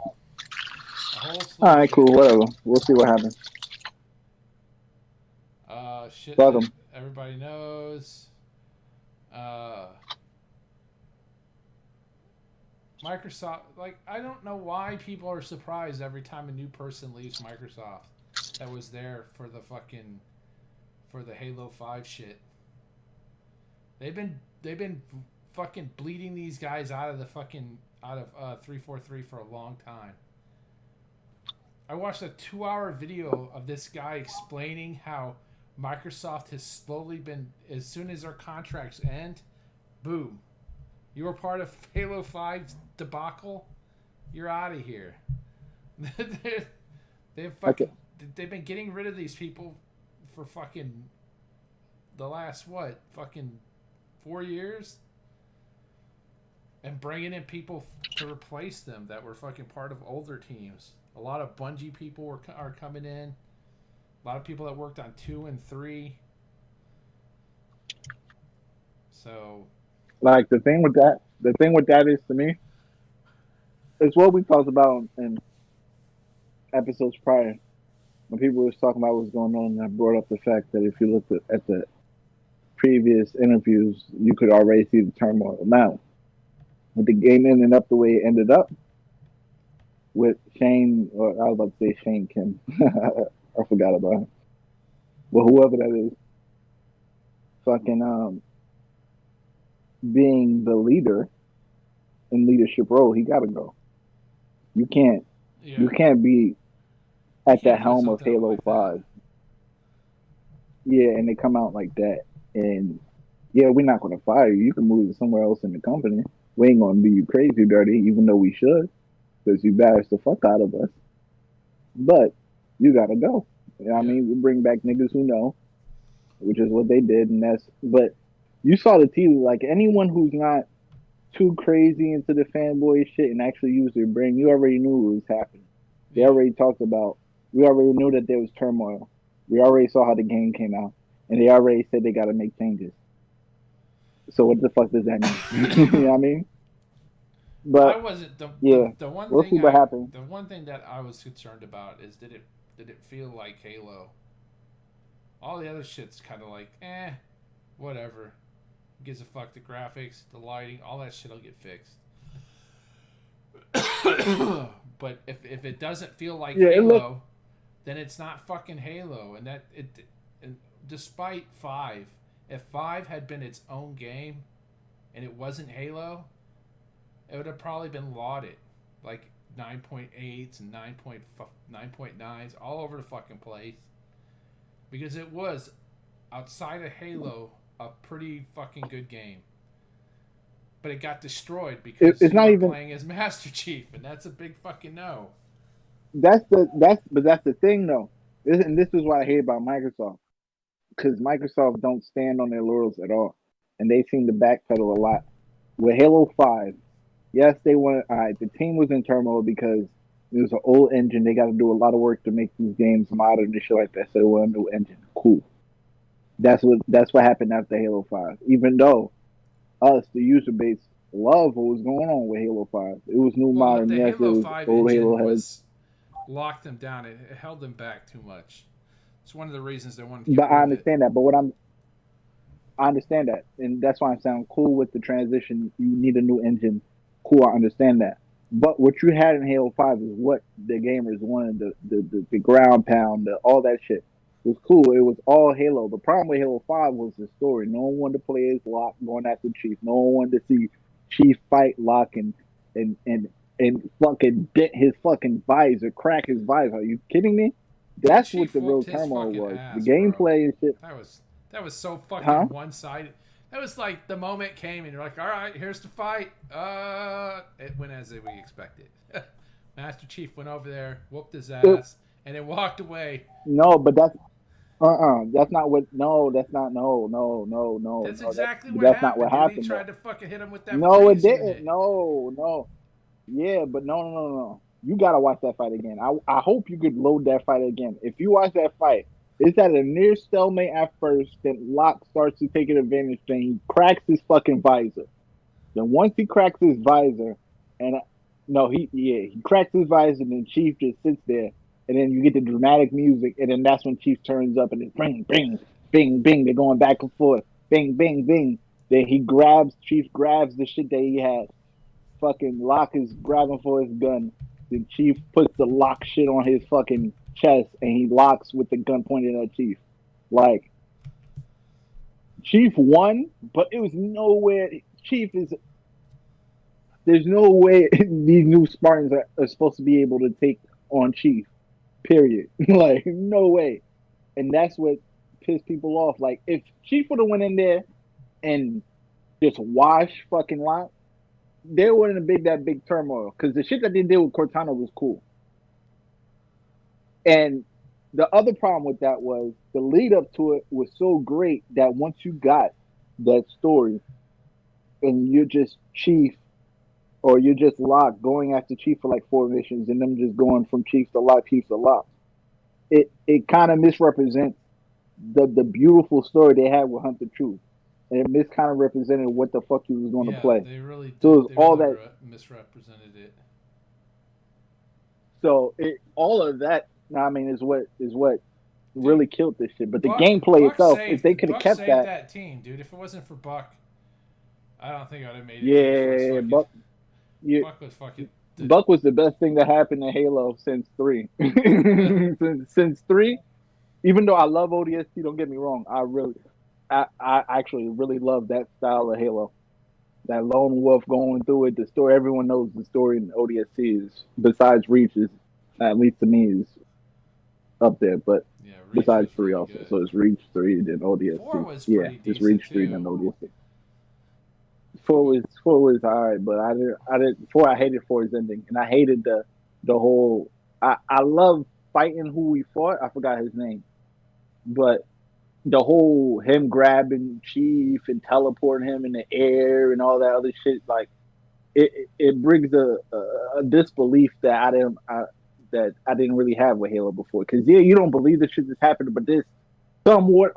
A whole slew All of right, shit. cool. Whatever. We'll see what happens. Shit Fuck that them. everybody knows. Uh, Microsoft, like, I don't know why people are surprised every time a new person leaves Microsoft that was there for the Halo 5 shit. They've been fucking bleeding these guys out of 343 for a long time. I watched a 2-hour video of this guy explaining how Microsoft has slowly been, as soon as their contracts end, boom, you were part of Halo 5's debacle, you're out of here. they've Okay. fucking they've been getting rid of these people for fucking the last what fucking 4 years, and bringing in people to replace them that were fucking part of older teams. A lot of Bungie people are coming in. A lot of people that worked on 2 and 3. So, Like the thing with that is to me, it's what we talked about in episodes prior when people was talking about what's going on. And I brought up the fact that if you looked at the previous interviews, you could already see the turmoil. Now, with the game ending up the way it ended up, with Shane, or I was about to say Shane Kim, I forgot about him, but whoever that is, fucking being the leader in leadership role, he got to go. You can't yeah, you can't be you at the can't do helm of something Halo like that. 5. Yeah, and they come out like that. And yeah, we're not going to fire you. You can move to somewhere else in the company. We ain't going to do you crazy dirty, even though we should, because you embarrassed the fuck out of us. But you got to go. You know what I Yeah, mean? We bring back niggas who know, which is what they did. And that's, but you saw the TV, like anyone who's not too crazy into the fanboy shit and actually use their brain, you already knew what was happening. They yeah. already talked about, we already knew that there was turmoil. We already saw how the game came out. And they already said they got to make changes. So what the fuck does that mean? You know what I mean? I But wasn't yeah, we'll see what happens. the one thing that I was concerned about is did it feel like Halo? All the other shit's kind of like whatever. Who gives a fuck? The graphics, the lighting, all that shit'll get fixed. But if it doesn't feel like Yeah, it looked. Halo, then it's not fucking Halo. And despite 5, if 5 had been its own game and it wasn't Halo, it would have probably been lauded, like 9.8s and 9.9s all over the fucking place, because it was, outside of Halo, a pretty fucking good game. But it got destroyed because It's you not were even. playing as Master Chief, and that's a big fucking no. That's the thing though. And this is what I hate about Microsoft, because Microsoft don't stand on their laurels at all, and they seem to backpedal a lot. With Halo 5, yes, they wanted. All right, the team was in turmoil because it was an old engine. They got to do a lot of work to make these games modern and shit like that. So they want a new engine. Cool. That's what happened after Halo 5. Even though us, the user base, love what was going on with Halo 5. It was new Well, modern. the Yes, it Halo was 5 old engine Halo heads. was locked them down. It held them back too much. It's one of the reasons they wanted to get But rid I of it. understand that. But I understand that. And that's why I'm saying cool with the transition. You need a new engine. Cool, I understand that. But what you had in Halo 5 is what the gamers wanted, the ground pound, all that shit. It was cool. It was all Halo. The problem with Halo 5 was the story. No one wanted to play as Locke going after Chief. No one wanted to see Chief fight Locke and and and fucking dent his fucking visor, crack his visor. Are you kidding me? Dude, That's what Chief the real whooped his turmoil fucking was. The ass, bro. gameplay and shit. That was that was so Huh? fucking one sided. That was like the moment came and you're like, all right, here's the fight. It went as we expected. Master Chief went over there, whooped his It, ass, and then walked away. no, but that's That's not what. No, that's not. No, no, no, no, That's no. That's exactly what that's not what happened, dude. He happened tried though. to fucking hit him with that No, it freeze didn't. unit. No, no. Yeah, but no, no, no, no. You gotta watch that fight again. I hope you could load that fight again. If you watch that fight, it's at a near stalemate at first. Then Locke starts to take an advantage. Then he cracks his fucking visor. Then once he cracks his visor, and no, he cracks his visor, and then Chief just sits there, and then you get the dramatic music, and then that's when Chief turns up, and it's bing, bing, bing, bing. They're going back and forth, bing, bing, bing. Then Chief grabs the shit that he had. Fucking Locke is grabbing for his gun. Then Chief puts the lock shit on his fucking chest, and he locks with the gun pointed at Chief. Like Chief won, but it was nowhere. Chief is There's no way these new Spartans are supposed to be able to take on Chief. Period. Like no way. And that's what pissed people off. Like if Chief would have went in there and just wash fucking Locke, there wouldn't have been that big turmoil. Because the shit that they did with Cortana was cool. And the other problem with that was the lead up to it was so great that once you got that story and you're just Chief or you're just Locke going after Chief for like 4 missions and them just going from Chief to Locke, Chief to Locke. It kind of misrepresents the beautiful story they had with Hunter Truth. And it kind of represented what the fuck he was going to Yeah, play. they really So it did. was They all really that. misrepresented it. All of that. I mean, is what Dude, really killed this shit. But the gameplay Buck itself, if they saved could have Buck kept saved that, that team, dude. If it wasn't for Buck, I don't think I'd have made it through the first yeah, fucking. you, Buck was fucking. Buck was the best thing that happened to Halo since 3. since 3, even though I love ODST, don't get me wrong, I actually really love that style of Halo. That lone wolf going through it, the story. Everyone knows the story in ODST is, besides Reach, is at least to me is up there. But Yeah, Reach besides was 3 really also, good. so it's Reach 3 then 4 ODST. was Yeah, pretty it's decent Reach 3 too. then ODST. 4 was. 4 was alright, but I did 4. I hated 4's ending, and I hated the whole. I love fighting who we fought. I forgot his name, but the whole him grabbing Chief and teleporting him in the air and all that other shit, like it brings a disbelief that I didn't really have with Halo before. Because yeah, you don't believe the shit that's happening, but this somewhat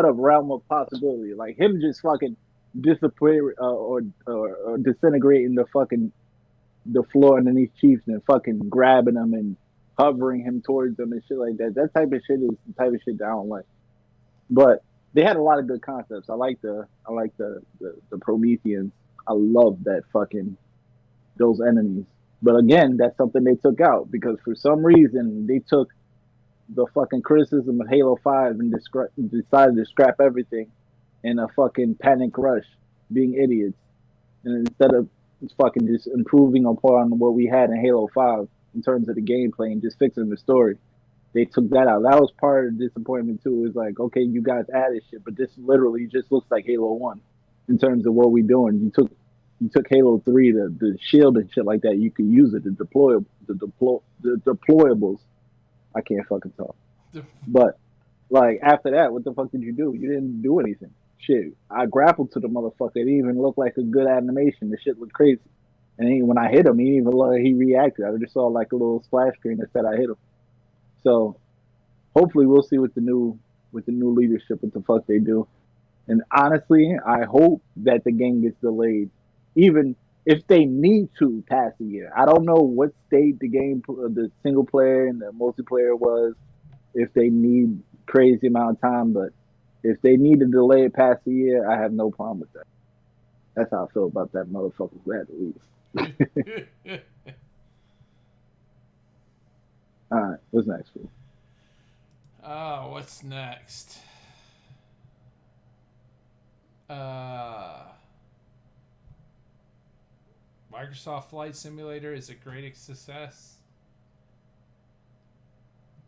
of realm of possibility. Like him just fucking disappear or disintegrating the floor underneath Chiefs and fucking grabbing him and hovering him towards them and shit like that. That type of shit is the type of shit that I don't like. But they had a lot of good concepts. I like the Prometheans. I love that fucking those enemies. But again, that's something they took out because for some reason they took the fucking criticism of Halo 5 and decided to scrap everything in a fucking panic rush, being idiots. And instead of fucking just improving upon what we had in Halo 5 in terms of the gameplay and just fixing the story, they took that out. That was part of the disappointment too. It's like, okay, you guys added shit, but this literally just looks like Halo 1 in terms of what we doing. You took Halo 3, the shield and shit like that. You could use it, the deployables. I can't fucking talk. But like after that, what the fuck did you do? You didn't do anything. Shit, I grappled to the motherfucker. It didn't even look like a good animation. The shit looked crazy. And when I hit him, he didn't even look like he reacted. I just saw like a little splash screen that said I hit him. So hopefully we'll see with the new leadership what the fuck they do. And honestly, I hope that the game gets delayed even if they need to pass a year. I don't know what state the single player and the multiplayer was. If they need crazy amount of time, but if they need to delay it past a year, I have no problem with that. That's how I feel about that motherfucker who had to leave. All right, what's next? Fool? Oh, what's next? Uh, Microsoft Flight Simulator is a great success.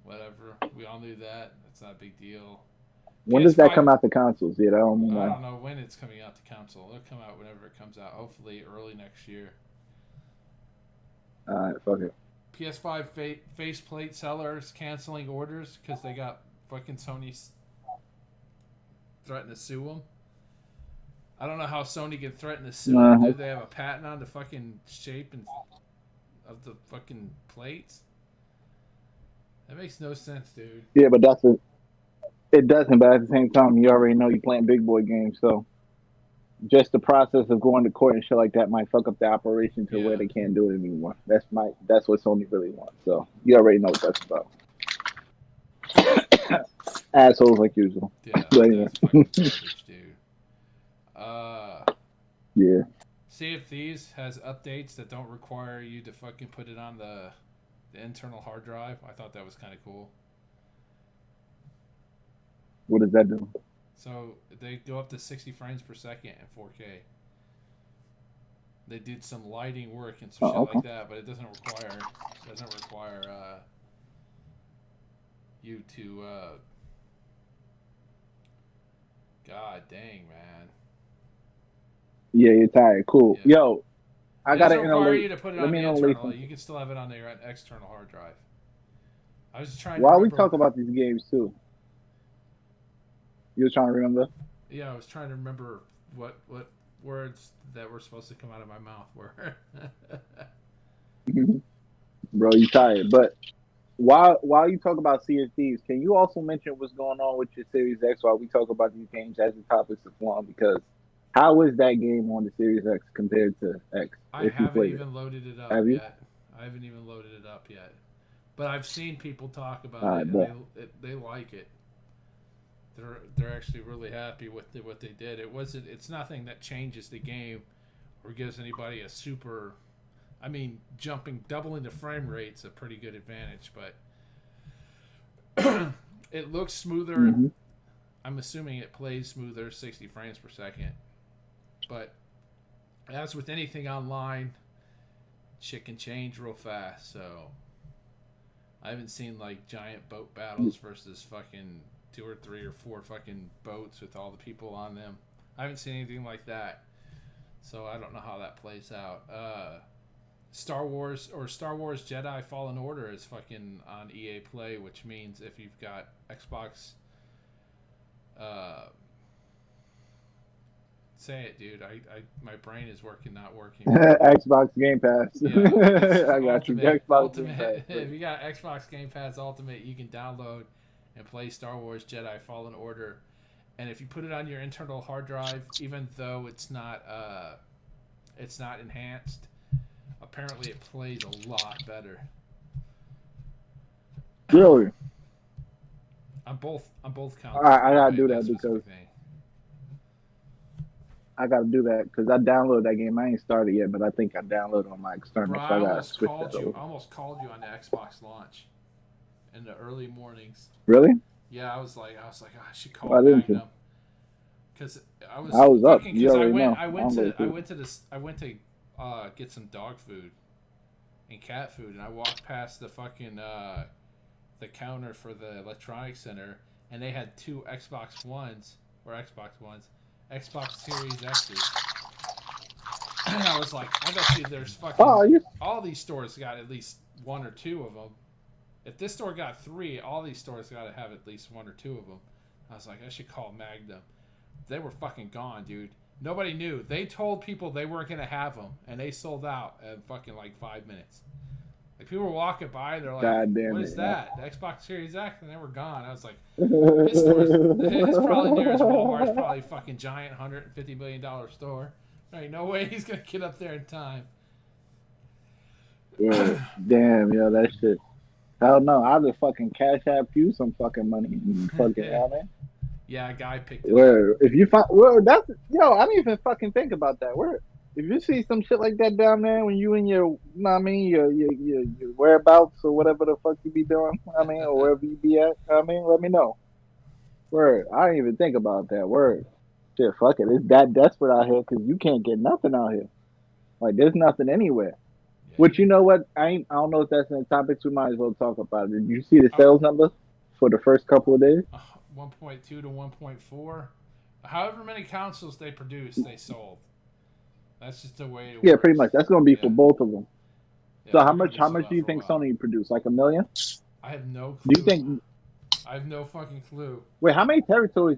Whatever. We all knew that. That's not a big deal. When does that come PS5. out to consoles? Yeah, I don't I know. don't know when it's coming out to console. It'll come out whenever it comes out. Hopefully early next year. All right, fuck it. PS5 faceplate sellers canceling orders because they got fucking Sony threatening to sue them. I don't know how Sony can threaten to sue them. Do they have a patent on the fucking shape of the fucking plates? That makes no sense, dude. Yeah, but it doesn't. But at the same time, you already know you're playing big boy games, so just the process of going to court and shit like that might fuck up the operation to where they can't do it anymore. That's what Sony really wants. So you already know what that's about. Assholes like usual. Yeah, that's fucking garbage, dude. Yeah. Sea of Thieves has updates that don't require you to fucking put it on the internal hard drive. I thought that was kind of cool. What does that do? So they go up to 60 frames per second in 4K. They did some lighting work and some shit like that, but it doesn't require you to. God dang, man. Yeah, you're tired. Cool. Yeah. Yo, I got to require you to put it on the internal. You can still have it on your external hard drive. I was just trying. While we talk about these games too, you were trying to remember? Yeah, I was trying to remember what words that were supposed to come out of my mouth were. Bro, you tired. But while you talk about Sea of Thieves, can you also mention what's going on with your Series X while we talk about these games as the topics of one? Because how is that game on the Series X compared to X? I haven't even loaded it up yet. I haven't even loaded it up yet. But I've seen people talk about it, and they like it. They're actually really happy with what they did. It's nothing that changes the game or gives anybody a super. I mean, doubling the frame rate's a pretty good advantage, but it looks smoother. Mm-hmm. I'm assuming it plays smoother, 60 frames per second. But as with anything online, shit can change real fast. So I haven't seen like giant boat battles versus fucking 2 or 3 or 4 fucking boats with all the people on them. I haven't seen anything like that. So I don't know how that plays out. Star Wars Jedi Fallen Order is fucking on EA Play, which means if you've got Xbox, say it, dude. My brain is not working. Xbox Game Pass. Yeah, I got you. Xbox Ultimate. Game Pass. If you got Xbox Game Pass Ultimate, you can download and play Star Wars Jedi Fallen Order. And if you put it on your internal hard drive, even though it's not enhanced, apparently it plays a lot better. Really? On both counts. I gotta do that because I gotta do that because I downloaded that game. I ain't started yet, but I think I downloaded on my external. Bro, I almost called you on the Xbox launch in the early mornings. Really? Yeah, I was like, oh, I should call Magnum because I was up. Because I went to get some dog food and cat food, and I walked past the fucking the counter for the electronics center, and they had 2 Xbox Series X's. And I was like, I bet you there's fucking all these stores got at least 1 or 2 of them. If this store got 3, all these stores got to have at least 1 or 2 of them. I was like, I should call Magnum. They were fucking gone, dude. Nobody knew. They told people they weren't going to have them, and they sold out in fucking like 5 minutes. Like, people were walking by, and they're like, what is that? The Xbox Series X? And they were gone. I was like, his probably nearest Walmart is probably fucking giant $150 million store. Ain't no way he's gonna get up there in time. Word. Damn, yo, that shit. Hell no, I'll just fucking cash app you some fucking money and fucking, you know what I mean? Yeah, a guy picked it up. Where if you find, well, that's yo, I didn't even fucking think about that. Where if you see some shit like that down there when you in your, you know what I mean, your whereabouts or whatever the fuck you be doing, I mean, or wherever you be at, I mean, let me know. Word, I didn't even think about that. Word, shit, fuck it, it's that desperate out here because you can't get nothing out here. Like there's nothing anywhere. Yeah, Which you know what, I don't know if that's in the topics. We might as well talk about it. Did you see the sales numbers for the first couple of days? 1.2 to 1.4. However many consoles they produced, they sold. That's just the way it works. Yeah, pretty much. That's gonna be for both of them. Yeah, so how much do you think Sony produced? Like 1 million? I have no clue. Do you think? I have no fucking clue. Wait, how many territories?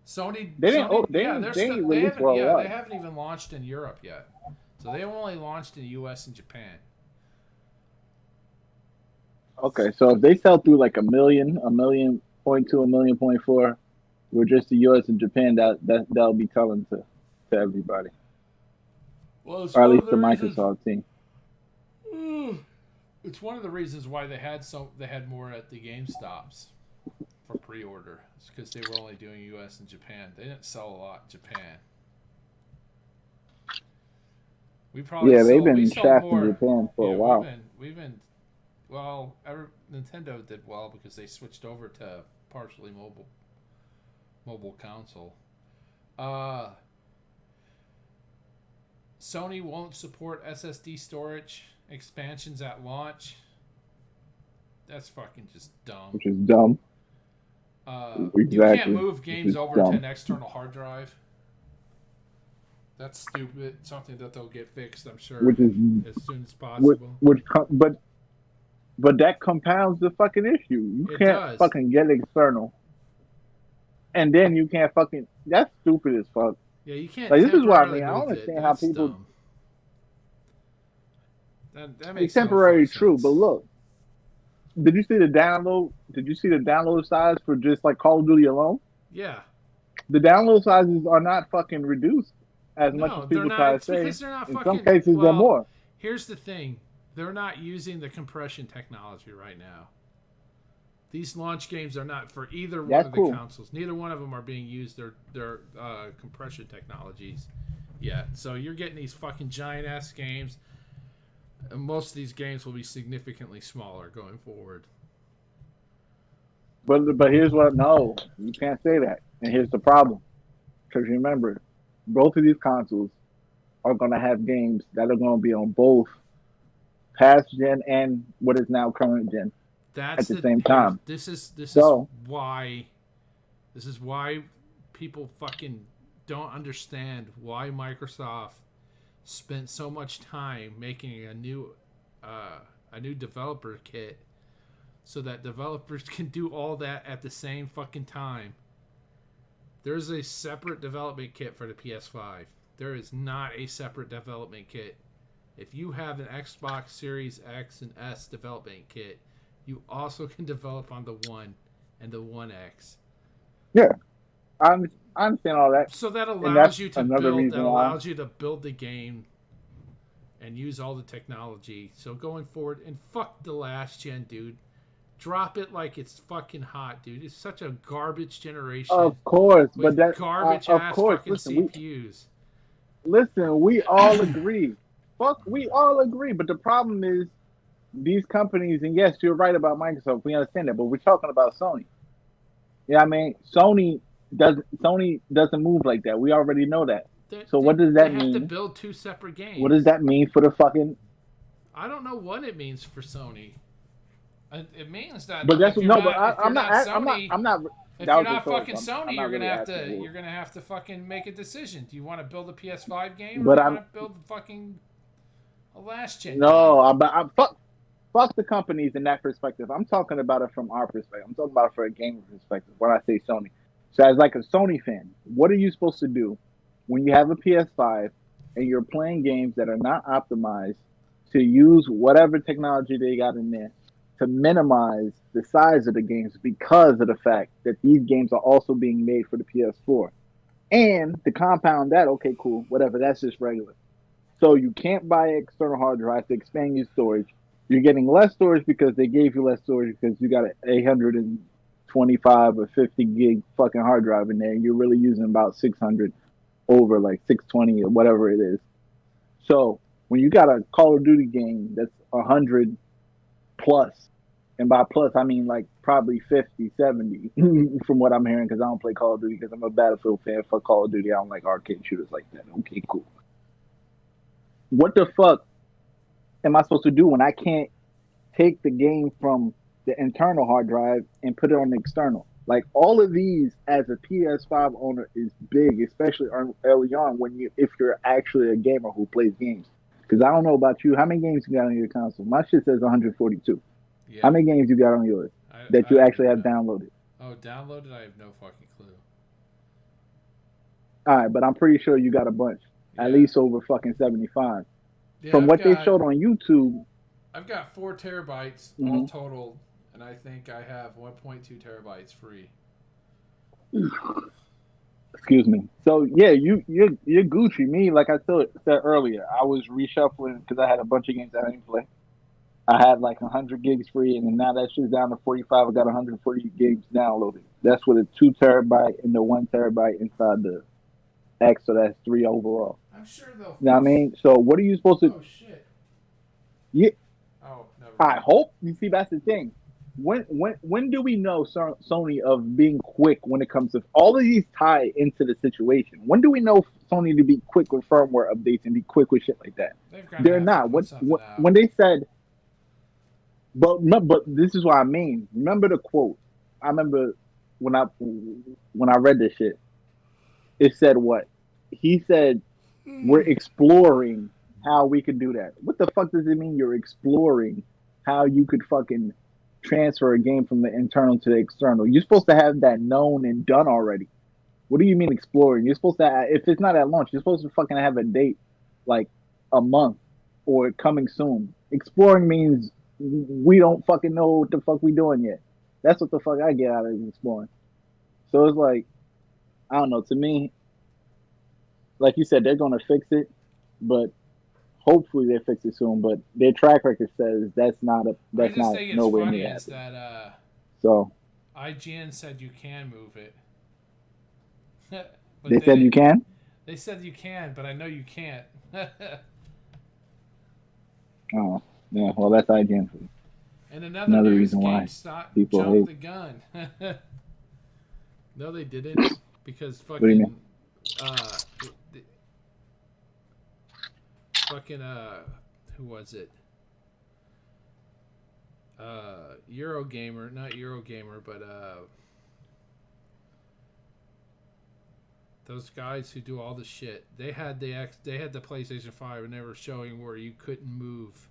Sony. They didn't. Sony, They didn't release worldwide. Yeah, they haven't even launched in Europe yet. So they only launched in the U.S. and Japan. Okay, so if they sell through like 1 million, 1.2 million, 1.4 million, with just the U.S. and Japan, that'll be telling to everybody, well, or at least the Microsoft team. It's one of the reasons why they had more at the GameStops for pre-order. It's because they were only doing U.S. and Japan. They didn't sell a lot in Japan. They've been trapped in Japan for a while. We've been Nintendo did well because they switched over to partially mobile console. Sony won't support SSD storage expansions at launch. That's fucking just dumb. Which is dumb. Exactly. You can't move games over to an external hard drive. That's stupid. Something that they'll get fixed, I'm sure, as soon as possible. But that compounds the fucking issue. You can't fucking get external, and then you can't fucking. That's stupid as fuck. Yeah, you can't. Like this is why I don't understand how people. That makes it's temporary, true, but look. Did you see the download? Did you see the download size for just like Call of Duty alone? Yeah. The download sizes are not fucking reduced as much as people try to say. Because they're not in some cases, they're more. Here's the thing: they're not using the compression technology right now. These launch games are not for either one of the consoles. Neither one of them are being used their compression technologies yet. So you're getting these fucking giant ass games. And most of these games will be significantly smaller going forward. But here's what, no, you can't say that. And here's the problem. Because remember, both of these consoles are going to have games that are going to be on both past gen and what is now current gen at the same time. This is why people fucking don't understand why Microsoft spent so much time making a new developer kit so that developers can do all that at the same fucking time. There's a separate development kit for the PS5. There is not a separate development kit. If you have an Xbox Series X and S development kit, you also can develop on the One and the One X. Yeah. I understand all that. So that allows you to build the game and use all the technology. So going forward, and fuck the last gen, dude. Drop it like it's fucking hot, dude. It's such a garbage generation. Of course, but that garbage ass fucking CPUs. We all agree. We all agree. But the problem is these companies, and yes, you're right about Microsoft. We understand that, but we're talking about Sony. Yeah, I mean, Sony doesn't move like that. We already know that. So what does that mean? They have to build two separate games. What does that mean for the fucking? I don't know what it means for Sony. It means that. But that's I'm not. If you're not fucking Sony, you're gonna have to fucking make a decision. Do you want to build a PS5 game, or do you want to build fucking a last gen? No, fuck the companies in that perspective. I'm talking about it from our perspective. I'm talking about it from a gamer perspective. When I say Sony, so as like a Sony fan, what are you supposed to do when you have a PS5 and you're playing games that are not optimized to use whatever technology they got in there to minimize the size of the games because of the fact that these games are also being made for the PS4? And to compound that, okay, cool, whatever, that's just regular. So you can't buy an external hard drive to expand your storage. You're getting less storage because they gave you less storage because you got an 825 or 50 gig fucking hard drive in there. And you're really using about 600 over like 620 or whatever it is. So when you got a Call of Duty game that's 100 plus, and by plus I mean like probably 50, 70 from what I'm hearing because I don't play Call of Duty because I'm a Battlefield fan. For Call of Duty, I don't like arcade shooters like that. Okay, cool. What the fuck am I supposed to do when I can't take the game from the internal hard drive and put it on the external? Like all of these as a PS5 owner is big, especially early on when you if you're actually a gamer who plays games. Because I don't know about you, how many games you got on your console? My shit says 142. Yeah. How many games you got on yours that you actually have downloaded? Oh, downloaded? I have no fucking clue. All right, but I'm pretty sure you got a bunch, at least over fucking 75. Yeah, From what they showed on YouTube, I've got 4 terabytes all total, and I think I have 1.2 terabytes free. Excuse me. So yeah, you're Gucci. Me, like I said earlier, I was reshuffling because I had a bunch of games I didn't play. I had like 100 gigs free, and then now that shit's down to 45. I got 140 gigs downloaded. That's with a 2 terabyte and the 1 terabyte inside the X, so that's 3 overall. I'm sure they'll. You know what I mean? So what are you supposed to? Oh shit. Yeah. Oh no. I hope you see that's the thing. When do we know Sony of being quick when it comes to all of these tie into the situation? When do we know Sony to be quick with firmware updates and be quick with shit like that? They're not. When they said, but this is what I mean. Remember the quote. I remember when I read this shit. It said what? He said, "We're exploring how we could do that." What the fuck does it mean? You're exploring how you could fucking transfer a game from the internal to the external. You're supposed to have that known and done already. What do you mean exploring? You're supposed to, if it's not at launch, you're supposed to fucking have a date like a month or coming soon. Exploring means we don't fucking know what the fuck we doing yet. That's what the fuck I get out of exploring. So it's like, I don't know. To me, like you said, they're gonna fix it, but hopefully they fix it soon. But their track record says that's not nowhere near is that so IGN said you can move it. They said you can? They said you can, but I know you can't. Oh, yeah. Well, that's IGN for you. And another reason why people jumped hate the gun. No, they didn't, because fucking. What do you mean? Fucking who was it? Eurogamer, not Eurogamer, but those guys who do all the shit. They had the PlayStation 5, and they were showing where you couldn't move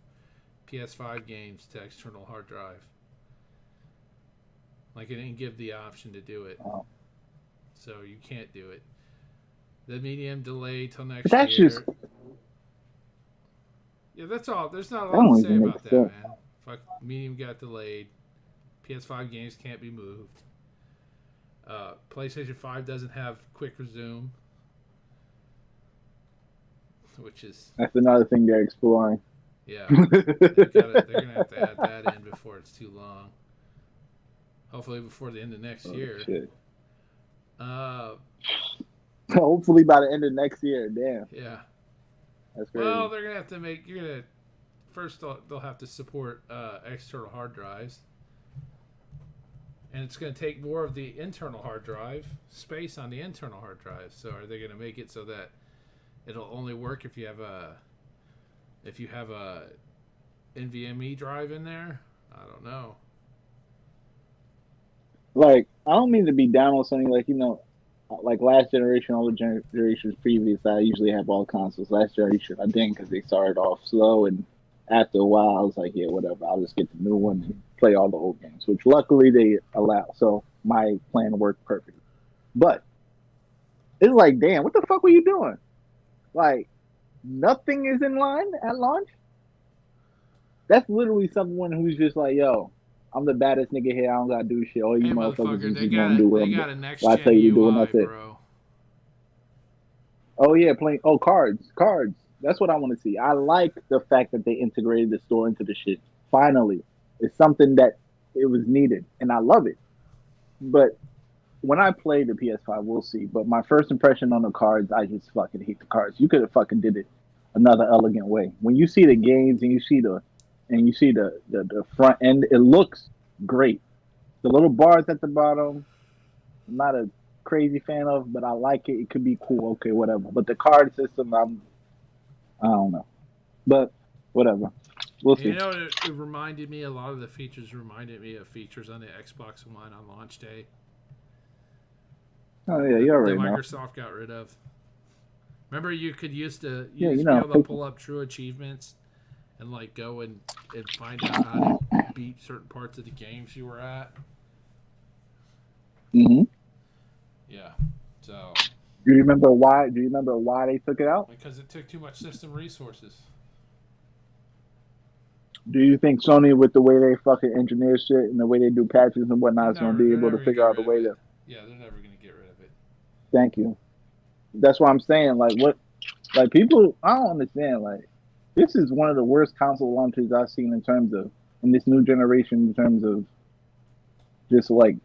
PS5 games to external hard drive. Like it didn't give the option to do it. Oh. So you can't do it. The medium delay till next year. Just... Yeah, that's all. There's not a lot to say about that, man. Fuck, medium got delayed. PS5 games can't be moved. PlayStation 5 doesn't have quick resume, which is... That's another thing they're exploring. Yeah. They're going to have to add that in before it's too long. Hopefully before the end of next year. Shit. Hopefully by the end of next year. Damn. Yeah. That's crazy. Well, they're going to have to make... First, they'll have to support external hard drives. And it's going to take more of the internal hard drive, space on the internal hard drive. So are they going to make it so that it'll only work if you have a NVMe drive in there? I don't know. Like, I don't mean to be down on something like, like last generation, all the generations previous, I usually have all consoles. Last generation, I didn't because they started off slow, and after a while, I was like, yeah, whatever. I'll just get the new one and play all the old games, which luckily they allow. So my plan worked perfectly. But it's like, damn, what the fuck were you doing? Like, nothing is in line at launch? That's literally someone who's just like, yo, I'm the baddest nigga here. I don't gotta do shit. All you motherfuckers is just gonna do what I tell you to do, and that's it. Bro. Oh yeah, playing. Oh, cards. That's what I want to see. I like the fact that they integrated the store into the shit. Finally, it's something that it was needed, and I love it. But when I play the PS5, we'll see. But my first impression on the cards, I just fucking hate the cards. You could have fucking did it another elegant way. When you see the games and you see the front end, it looks great. The little bars at the bottom, I'm not a crazy fan of, but I like it. It could be cool. Okay, whatever. But the card system, I don't know. But whatever. We'll You see. know, it reminded me, a lot of the features reminded me of features on the Xbox One on launch day Oh yeah, you that already know. Microsoft got rid of. Remember, you Yeah, you used to be know. able to pull up true achievements and like go and find out how to beat certain parts of the games you were at. Hmm. Yeah. So Do you remember why? Do you remember why they took it out? because it took too much system resources. Do you think Sony, with the way they fucking engineer shit and the way they do patches and They're whatnot, is going to never be they're able to never gonna figure get out a rid of way it. to? Yeah, they're never gonna get rid of it. Thank you. That's what I'm saying. Like what? Like people, I don't understand. Like this is one of the worst console launches I've seen in terms of in this new generation in terms of just like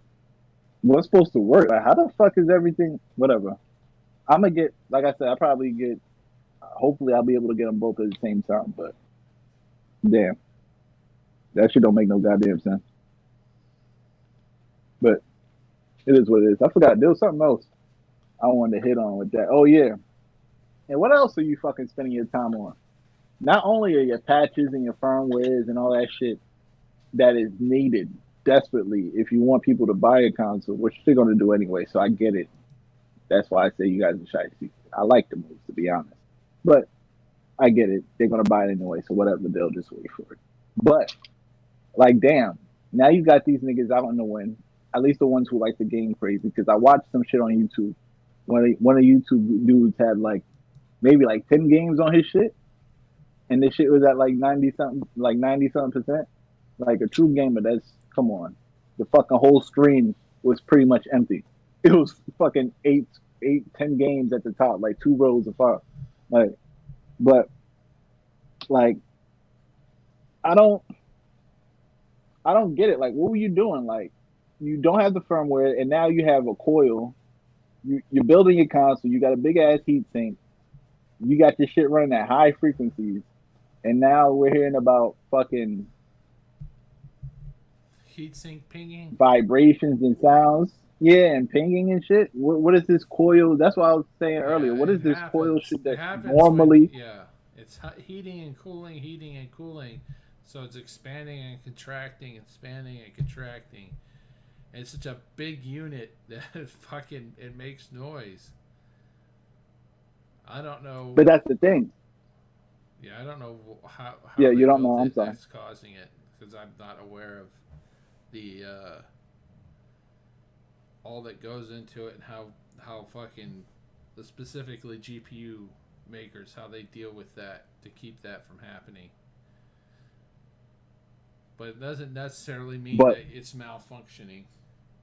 what's supposed to work. Like how the fuck is everything? Whatever. I'm gonna get. Like I said, I probably get. Hopefully, I'll be able to get them both at the same time. But damn, that shit don't make no goddamn sense. But it is what it is. I forgot there was something else I wanted to hit on with that. Oh yeah. And what else are you fucking spending your time on? Not only are your patches and your firmwares and all that shit that is needed desperately if you want people to buy a console, which they're gonna do anyway. So I get it. That's why I say you guys are shy. I like the moves to be honest, but I get it. They're gonna buy it anyway. So whatever, they'll just wait for it. But like, damn, now you got these niggas out in the wind. At least the ones who like the game crazy. Because I watched some shit on YouTube. One of YouTube dudes had like maybe like 10 games on his shit, and this shit was at like 90 something percent. Like a true gamer, that's come on. The fucking whole screen was pretty much empty. It was fucking 10 games at the top, like 2 rows apart. Like, but like I don't, I don't get it. Like, what were you doing? Like, you don't have the firmware, and now you have a coil. You're building your console. You got a big ass heat sink. You got this shit running at high frequencies, and now we're hearing about fucking Heatsink pinging. vibrations and sounds. Yeah, and pinging and shit. What is this coil? That's what I was saying earlier. Yeah, What it is this coil happens. shit It that's happens when, normally? yeah, it's heating and cooling, heating and cooling. So it's expanding and contracting, expanding and contracting. And it's such a big unit that fucking it makes noise. I don't know. But that's the thing. Yeah, I don't know how Yeah, they you don't built know. I'm it sorry. that's causing it because I'm not aware of the all that goes into it and how fucking the specifically GPU makers how they deal with that to keep that from happening. But it doesn't necessarily mean But that it's malfunctioning.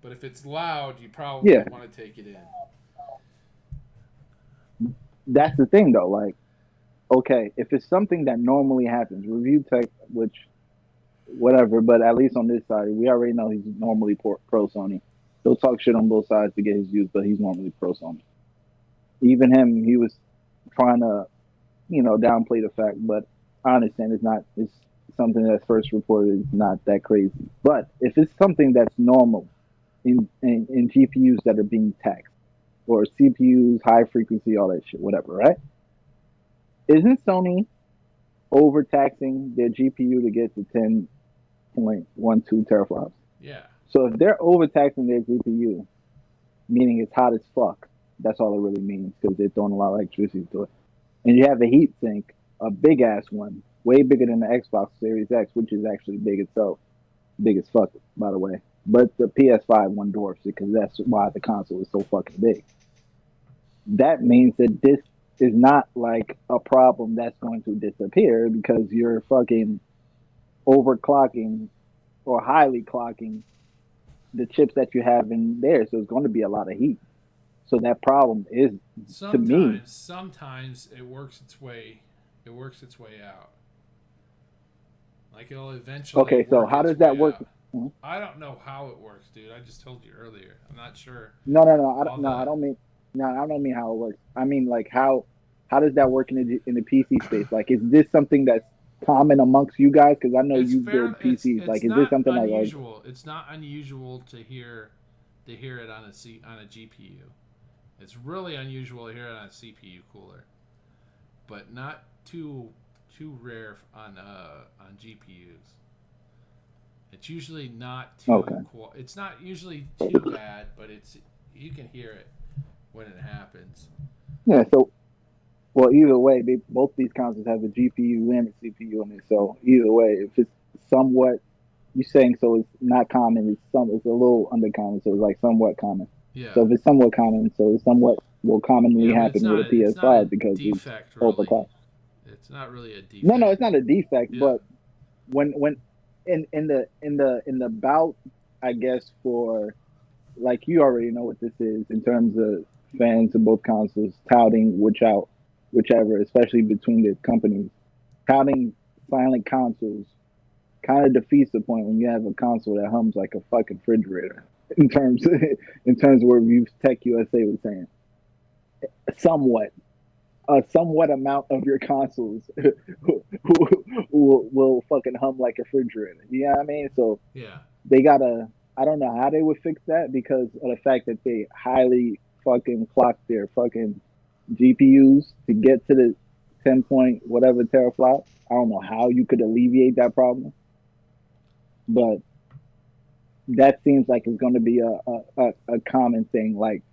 But if it's loud, you probably yeah, want to take it in. that's the thing though. Like, okay, if it's something that normally happens, review tech, which whatever, but at least on this side, we already know he's normally pro Sony. He'll talk shit on both sides to get his views, but he's normally pro Sony. Even him, he was trying to, downplay the fact, but I understand it's not, it's something that's first reported is not that crazy. But if it's something that's normal in GPUs that are being taxed, or CPUs, high frequency, all that shit, whatever, right? Isn't Sony overtaxing their GPU to get to 10.12 teraflops? Yeah. So if they're overtaxing their GPU, meaning it's hot as fuck, that's all it really means because they're throwing a lot of electricity to it. And you have a heat sink, a big ass one, way bigger than the Xbox Series X, which is actually big itself, big as fuck, by the way. But the PS5 one dwarfs it because that's why the console is so fucking big. That means that this is not like a problem that's going to disappear because you're fucking overclocking or highly clocking the chips that you have in there. So it's going to be a lot of heat. So that problem is, to me, Sometimes it works its way. It works its way out. Like it'll eventually okay. So work how its does that way work? out. I don't know how it works, dude. I just told you earlier. I'm not sure. No, no, no. All No, the I don't mean how it works. I mean like how does that work in the PC space? Like, is this something that's common amongst you guys? Because I know it's you fair. build PCs. It's Like, is this not something like unusual. It's not unusual to hear it on a GPU. It's really unusual to hear it on a CPU cooler, but not too rare on GPUs. It's usually not okay? it's not usually too bad, but it's you can hear it when it happens. Yeah. So, well, either way, both these consoles have a GPU and a CPU in it. So either way, if it's somewhat, you're saying so it's not common. It's a little undercommon. So it's like somewhat common. Yeah, So if it's somewhat common, so it's somewhat will commonly yeah, but happen with a it's not a PS5 because it's defect really. overclocked. It's not really a No, no, defect. it's not a defect, Yeah, but when in the bout, I guess, for, like, you already know what this is in terms of fans of both consoles touting whichever, especially between the companies, touting silent consoles kind of defeats the point when you have a console that hums like a fucking refrigerator. In terms in terms of where Reviews Tech USA was saying, somewhat a somewhat amount of your consoles will fucking hum like a refrigerator. You know what I mean? So yeah, they gotta. I don't know how they would fix that because of the fact that they highly fucking clock their fucking GPUs to get to the 10 point whatever teraflop. I don't know how you could alleviate that problem, but that seems like it's going to be a common thing, like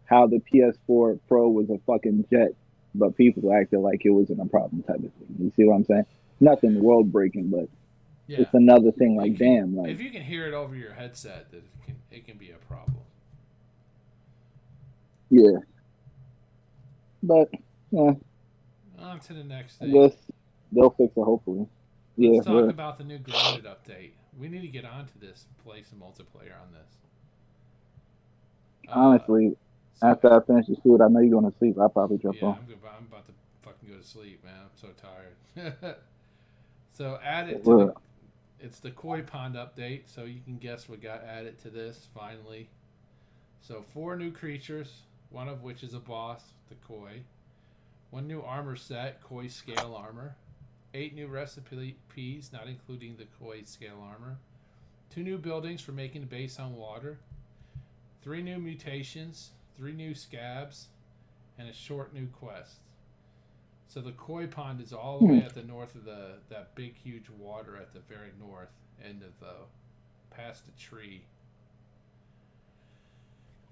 how the PS4 Pro was a fucking jet, but people acted like it wasn't a problem type of thing. You see what I'm saying? Nothing world breaking, but yeah. it's another thing. Like, It can damn, like, if you can hear it over your headset, that it can be a problem. yeah. But yeah, On to the next I thing. guess they'll fix it hopefully. Let's Yeah, talk we're about the new Grounded update. We need to get onto this and play some multiplayer on this. Uh, honestly, so after I finish this food, I know you're going to sleep. I'll probably jump yeah, on. I'm about to fucking go to sleep, man. I'm so tired. So add it to the We're it's the Koi Pond update, so you can guess what got added to this finally. So 4 new creatures, one of which is a boss, the Koi. 1 new armor set, Koi scale armor. 8 new recipes, not including the Koi scale armor. 2 new buildings for making a base on water. 3 new mutations, 3 new scabs, and a short new quest. So the Koi Pond is all the way at the north of that big huge water at the very north end of the past the tree.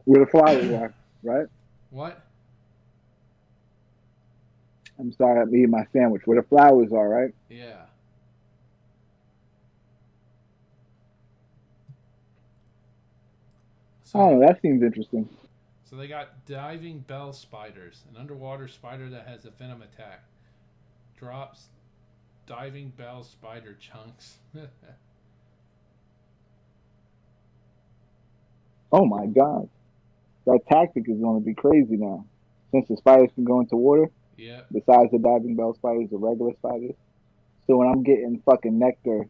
where the flowers are, right? What? I'm sorry, I'm eating my sandwich. Where the flowers are, right? Yeah. So Oh, they that seems interesting. so they got diving bell spiders, an underwater spider that has a venom attack. Drops diving bell spider chunks. Oh my god, that tactic is going to be crazy now. Since the spiders can go into water, Yep. besides the diving bell spiders, the regular spiders. So when I'm getting fucking nectar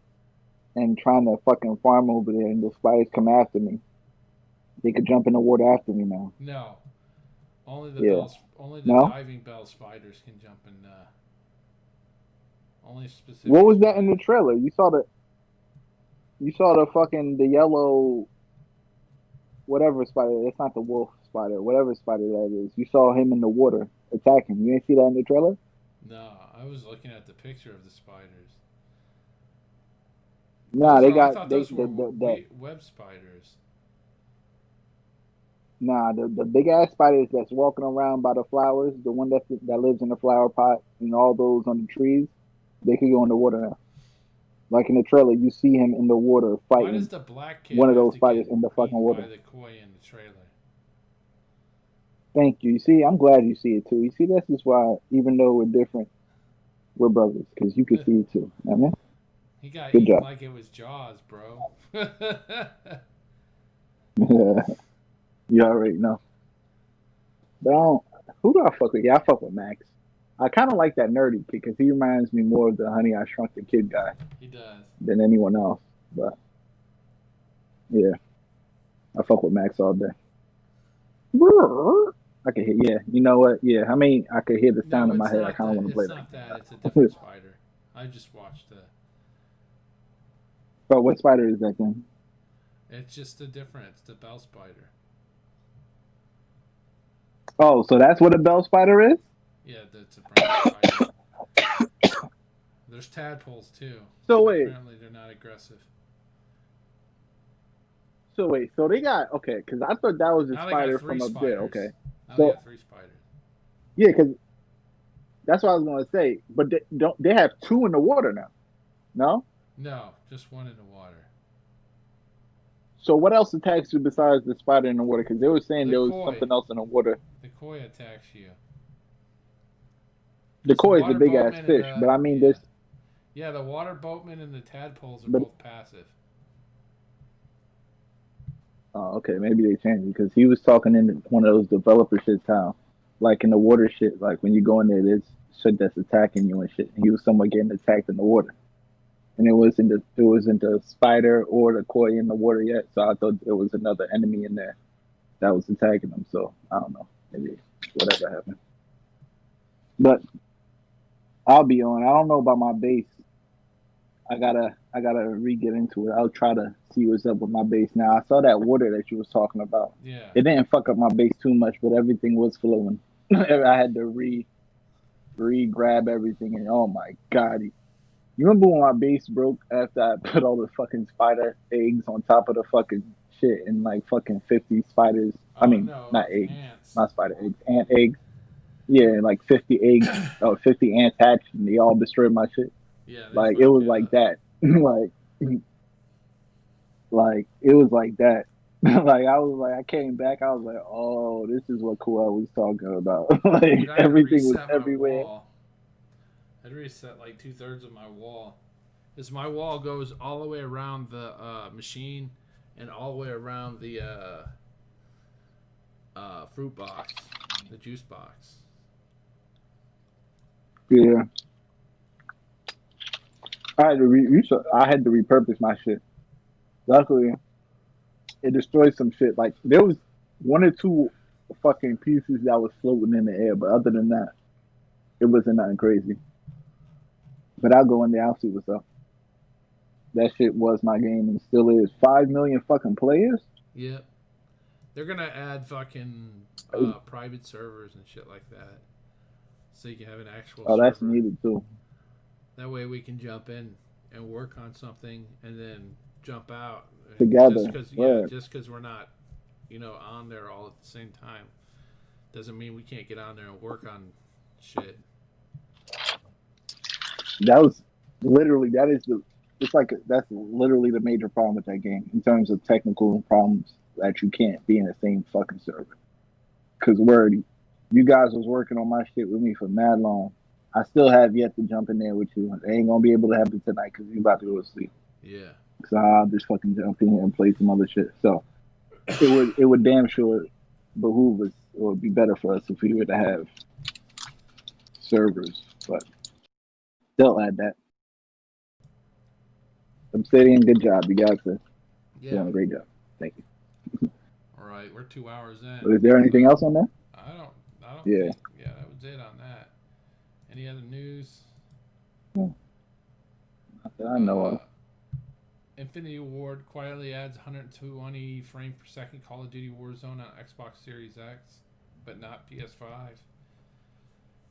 and trying to fucking farm over there, and the spiders come after me, they could jump in the water after me now. No. Yeah. Only the No. diving bell spiders can jump in. Only What specific was that in spiders. the trailer? You saw the fucking the yellow whatever spider. It's not the wolf spider. Whatever spider that is. You saw him in the water attacking. You didn't see that in the trailer? No, I was looking at the picture of the spiders. Nah, they I got thought they those were the web spiders. nah the big ass spiders that's walking around by the flowers, the one that lives in the flower pot and all those on the trees, they could go in the water now. Like in the trailer, you see him in the water Why does fighting the black kid one of have those to spiders get in the fucking eaten by water. the koi in the trailer? Thank you. You see, I'm glad you see it too. You see, this is why, even though we're different, we're brothers because you can see it too. I mean, He got good eaten job. like it was Jaws, bro. You already know. But I don't. Who do I fuck with? Yeah, I fuck with Max. I kind of like that nerdy kid because he reminds me more of the Honey I Shrunk the Kid guy He does. than anyone else. But yeah, I fuck with Max all day. I can hear. Yeah, you know what? Yeah, I mean, I could hear the sound No, in my it's head. I not kind of that. want to play It's that not game that. It's a now. different spider. I just watched. But what spider is that then? It's just a different. It's the bell spider. Oh, so that's what a bell spider is. Yeah, that's a brown spider. There's tadpoles too, So but wait, apparently they're not aggressive. so they got okay because I thought that was a Now they got spider three from up there. spiders. Okay, Now they so got three spiders. yeah, because that's what I was gonna say. But they don't they have two in the water now? No. No, just one in the water. So what else attacks you besides the spider in the water? Because they were saying The there was koi. something else in the water. The koi attacks you. The Because the koi is a water big ass boatman and fish, but the I mean yeah there's yeah the water boatman and the tadpoles are but both passive. oh, okay, maybe they changed it because he was talking in one of those developer shits how like in the water shit, like when you go in there, there's shit that's attacking you and shit. He was somewhat getting attacked in the water, and it wasn't the spider or the koi in the water yet. So I thought there was another enemy in there that was attacking him. So I don't know, maybe whatever happened. But I'll be on. I don't know about my base. I gotta re get into it. I'll try to see what's up with my base now. I saw that water that you was talking about. Yeah. It didn't fuck up my base too much, but everything was flowing. I had to re grab everything, and oh my god, you remember when my base broke after I put all the fucking spider eggs on top of the fucking shit and like fucking 50 spiders. I Oh mean, no, not eggs, ants. not spider eggs, ant eggs. Yeah, like 50 eggs, 50 ants hatched, and they all destroyed my shit. Yeah, they Like it fucked was you like up. that. like it was like that. Like I was like I came back, I was like, oh, this is what Kawhi was talking about. Dude, Like I had to everything was reset my everywhere. wall. I had to reset like 2/3 of my wall. Because my wall goes all the way around the machine and all the way around the fruit box, the juice box. Yeah, I had to repurpose my shit. Luckily, it destroyed some shit. Like there was one or two fucking pieces that was floating in the air, but other than that, it wasn't nothing crazy. But I'll go in there, I'll see what's up. That shit was my game and still is. 5 million fucking players. Yep. They're gonna add fucking private servers and shit like that, so you can have an actual Oh, that's server. needed too. That way we can jump in and work on something and then jump out. And just Together. because, yeah, Right. just because we're not, on there all at the same time, doesn't mean we can't get on there and work on shit. That was literally that is the it's like that's literally the major problem with that game in terms of technical problems that you can't be in the same fucking server. Cause word, you guys was working on my shit with me for mad long. I still have yet to jump in there with you. I ain't gonna be able to happen tonight because you about to go to sleep. Yeah. So I'll just fucking jump in here and play some other shit. So it would damn sure behoove us or be better for us if we were to have servers. But they'll add that. Obsidian, good job. You guys are Yeah. doing a great job. Thank you. All right, we're 2 hours in. But is there anything So else on there? I don't. I don't Yeah. think. Yeah, that was it on that. Any other news? Not that I know Uh, of. Infinity Ward quietly adds 120 frame per second Call of Duty Warzone on Xbox Series X, but not PS5.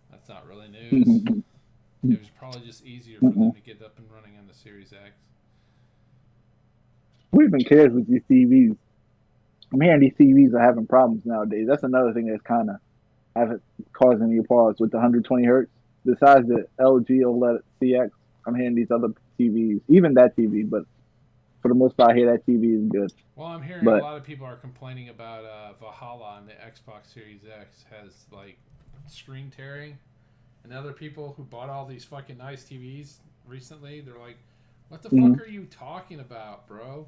That's not really news. It was probably just easier for them to get up and running on the Series X. Who even cares with these TVs? I'm hearing these TVs are having problems nowadays. That's another thing that's kind of having causing me pause with the 120 hertz. Besides the LG OLED CX, I'm hearing these other TVs, even that TV, but for the most part, I hear that TV is good. Well, I'm hearing a But lot of people are complaining about Valhalla on the Xbox Series X has like screen tearing, and other people who bought all these fucking nice TVs recently, they're like, "What the mm-hmm. fuck are you talking about, bro?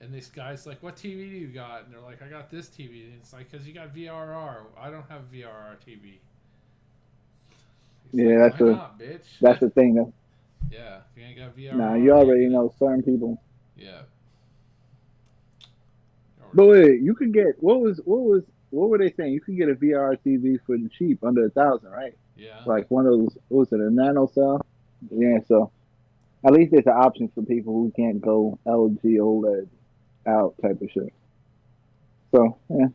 And this guy's like, "What TV do you got?" And they're like, "I got this TV." And it's like, "Cause you got VRR. I don't have VRR TV." He's Yeah, like, "Why not, bitch?" that's the thing. Yeah, if you ain't got Now you VRR, you ain't already gonna. know certain people. Yeah. But wait, you could get what were they saying? You could get a VR TV for cheap, under 1,000, right? Yeah. Like one of those. What was it, a nano cell? Yeah. So at least there's an option for people who can't go LG OLED out type of shit. So yeah,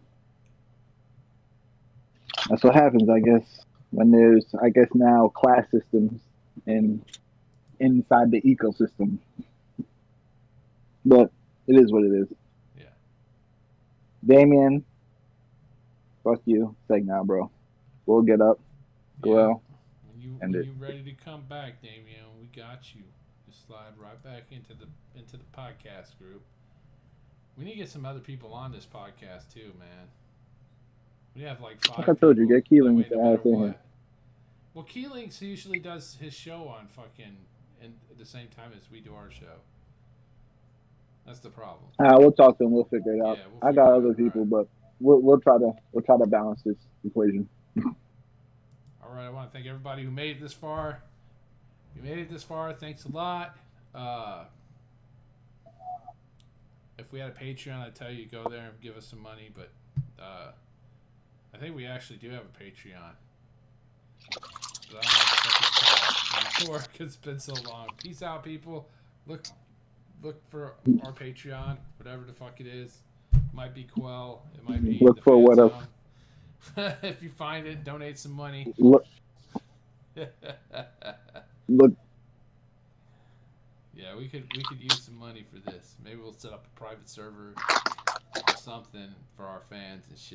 that's what happens, I guess, when there's, I guess, now class systems in inside the ecosystem. But it is what it is. Yeah. Damien, fuck you. Say nah, bro. We'll get up, go Yeah. out, end When it. you ready to come back, Damien, we got you. Just slide right back into the podcast group. We need to get some other people on this podcast too, man. We have like Like I 5 told you, people. get That Keeling way, no to matter ask in here. what. Well, Keelings usually does his show on fucking in at the same time as we do our show. That's the problem. We'll talk to him. We'll figure it out. Yeah, we'll I figure got it out. other All right. people, but we'll try to balance this equation. All right. I want to thank everybody who made it this far. You made it this far. Thanks a lot. If we had a Patreon, I'd tell you go there and give us some money, but I think we actually do have a Patreon. But I don't know what the fuck it's called anymore because it's been so long. Peace out, people. Look for our Patreon, whatever the fuck it is. It might be Quell. It might be Look the for what else. Fanzone. If you find it, donate some money. Look, Yeah, look. we could use some money for this. Maybe we'll set up a private server or something for our fans and shit.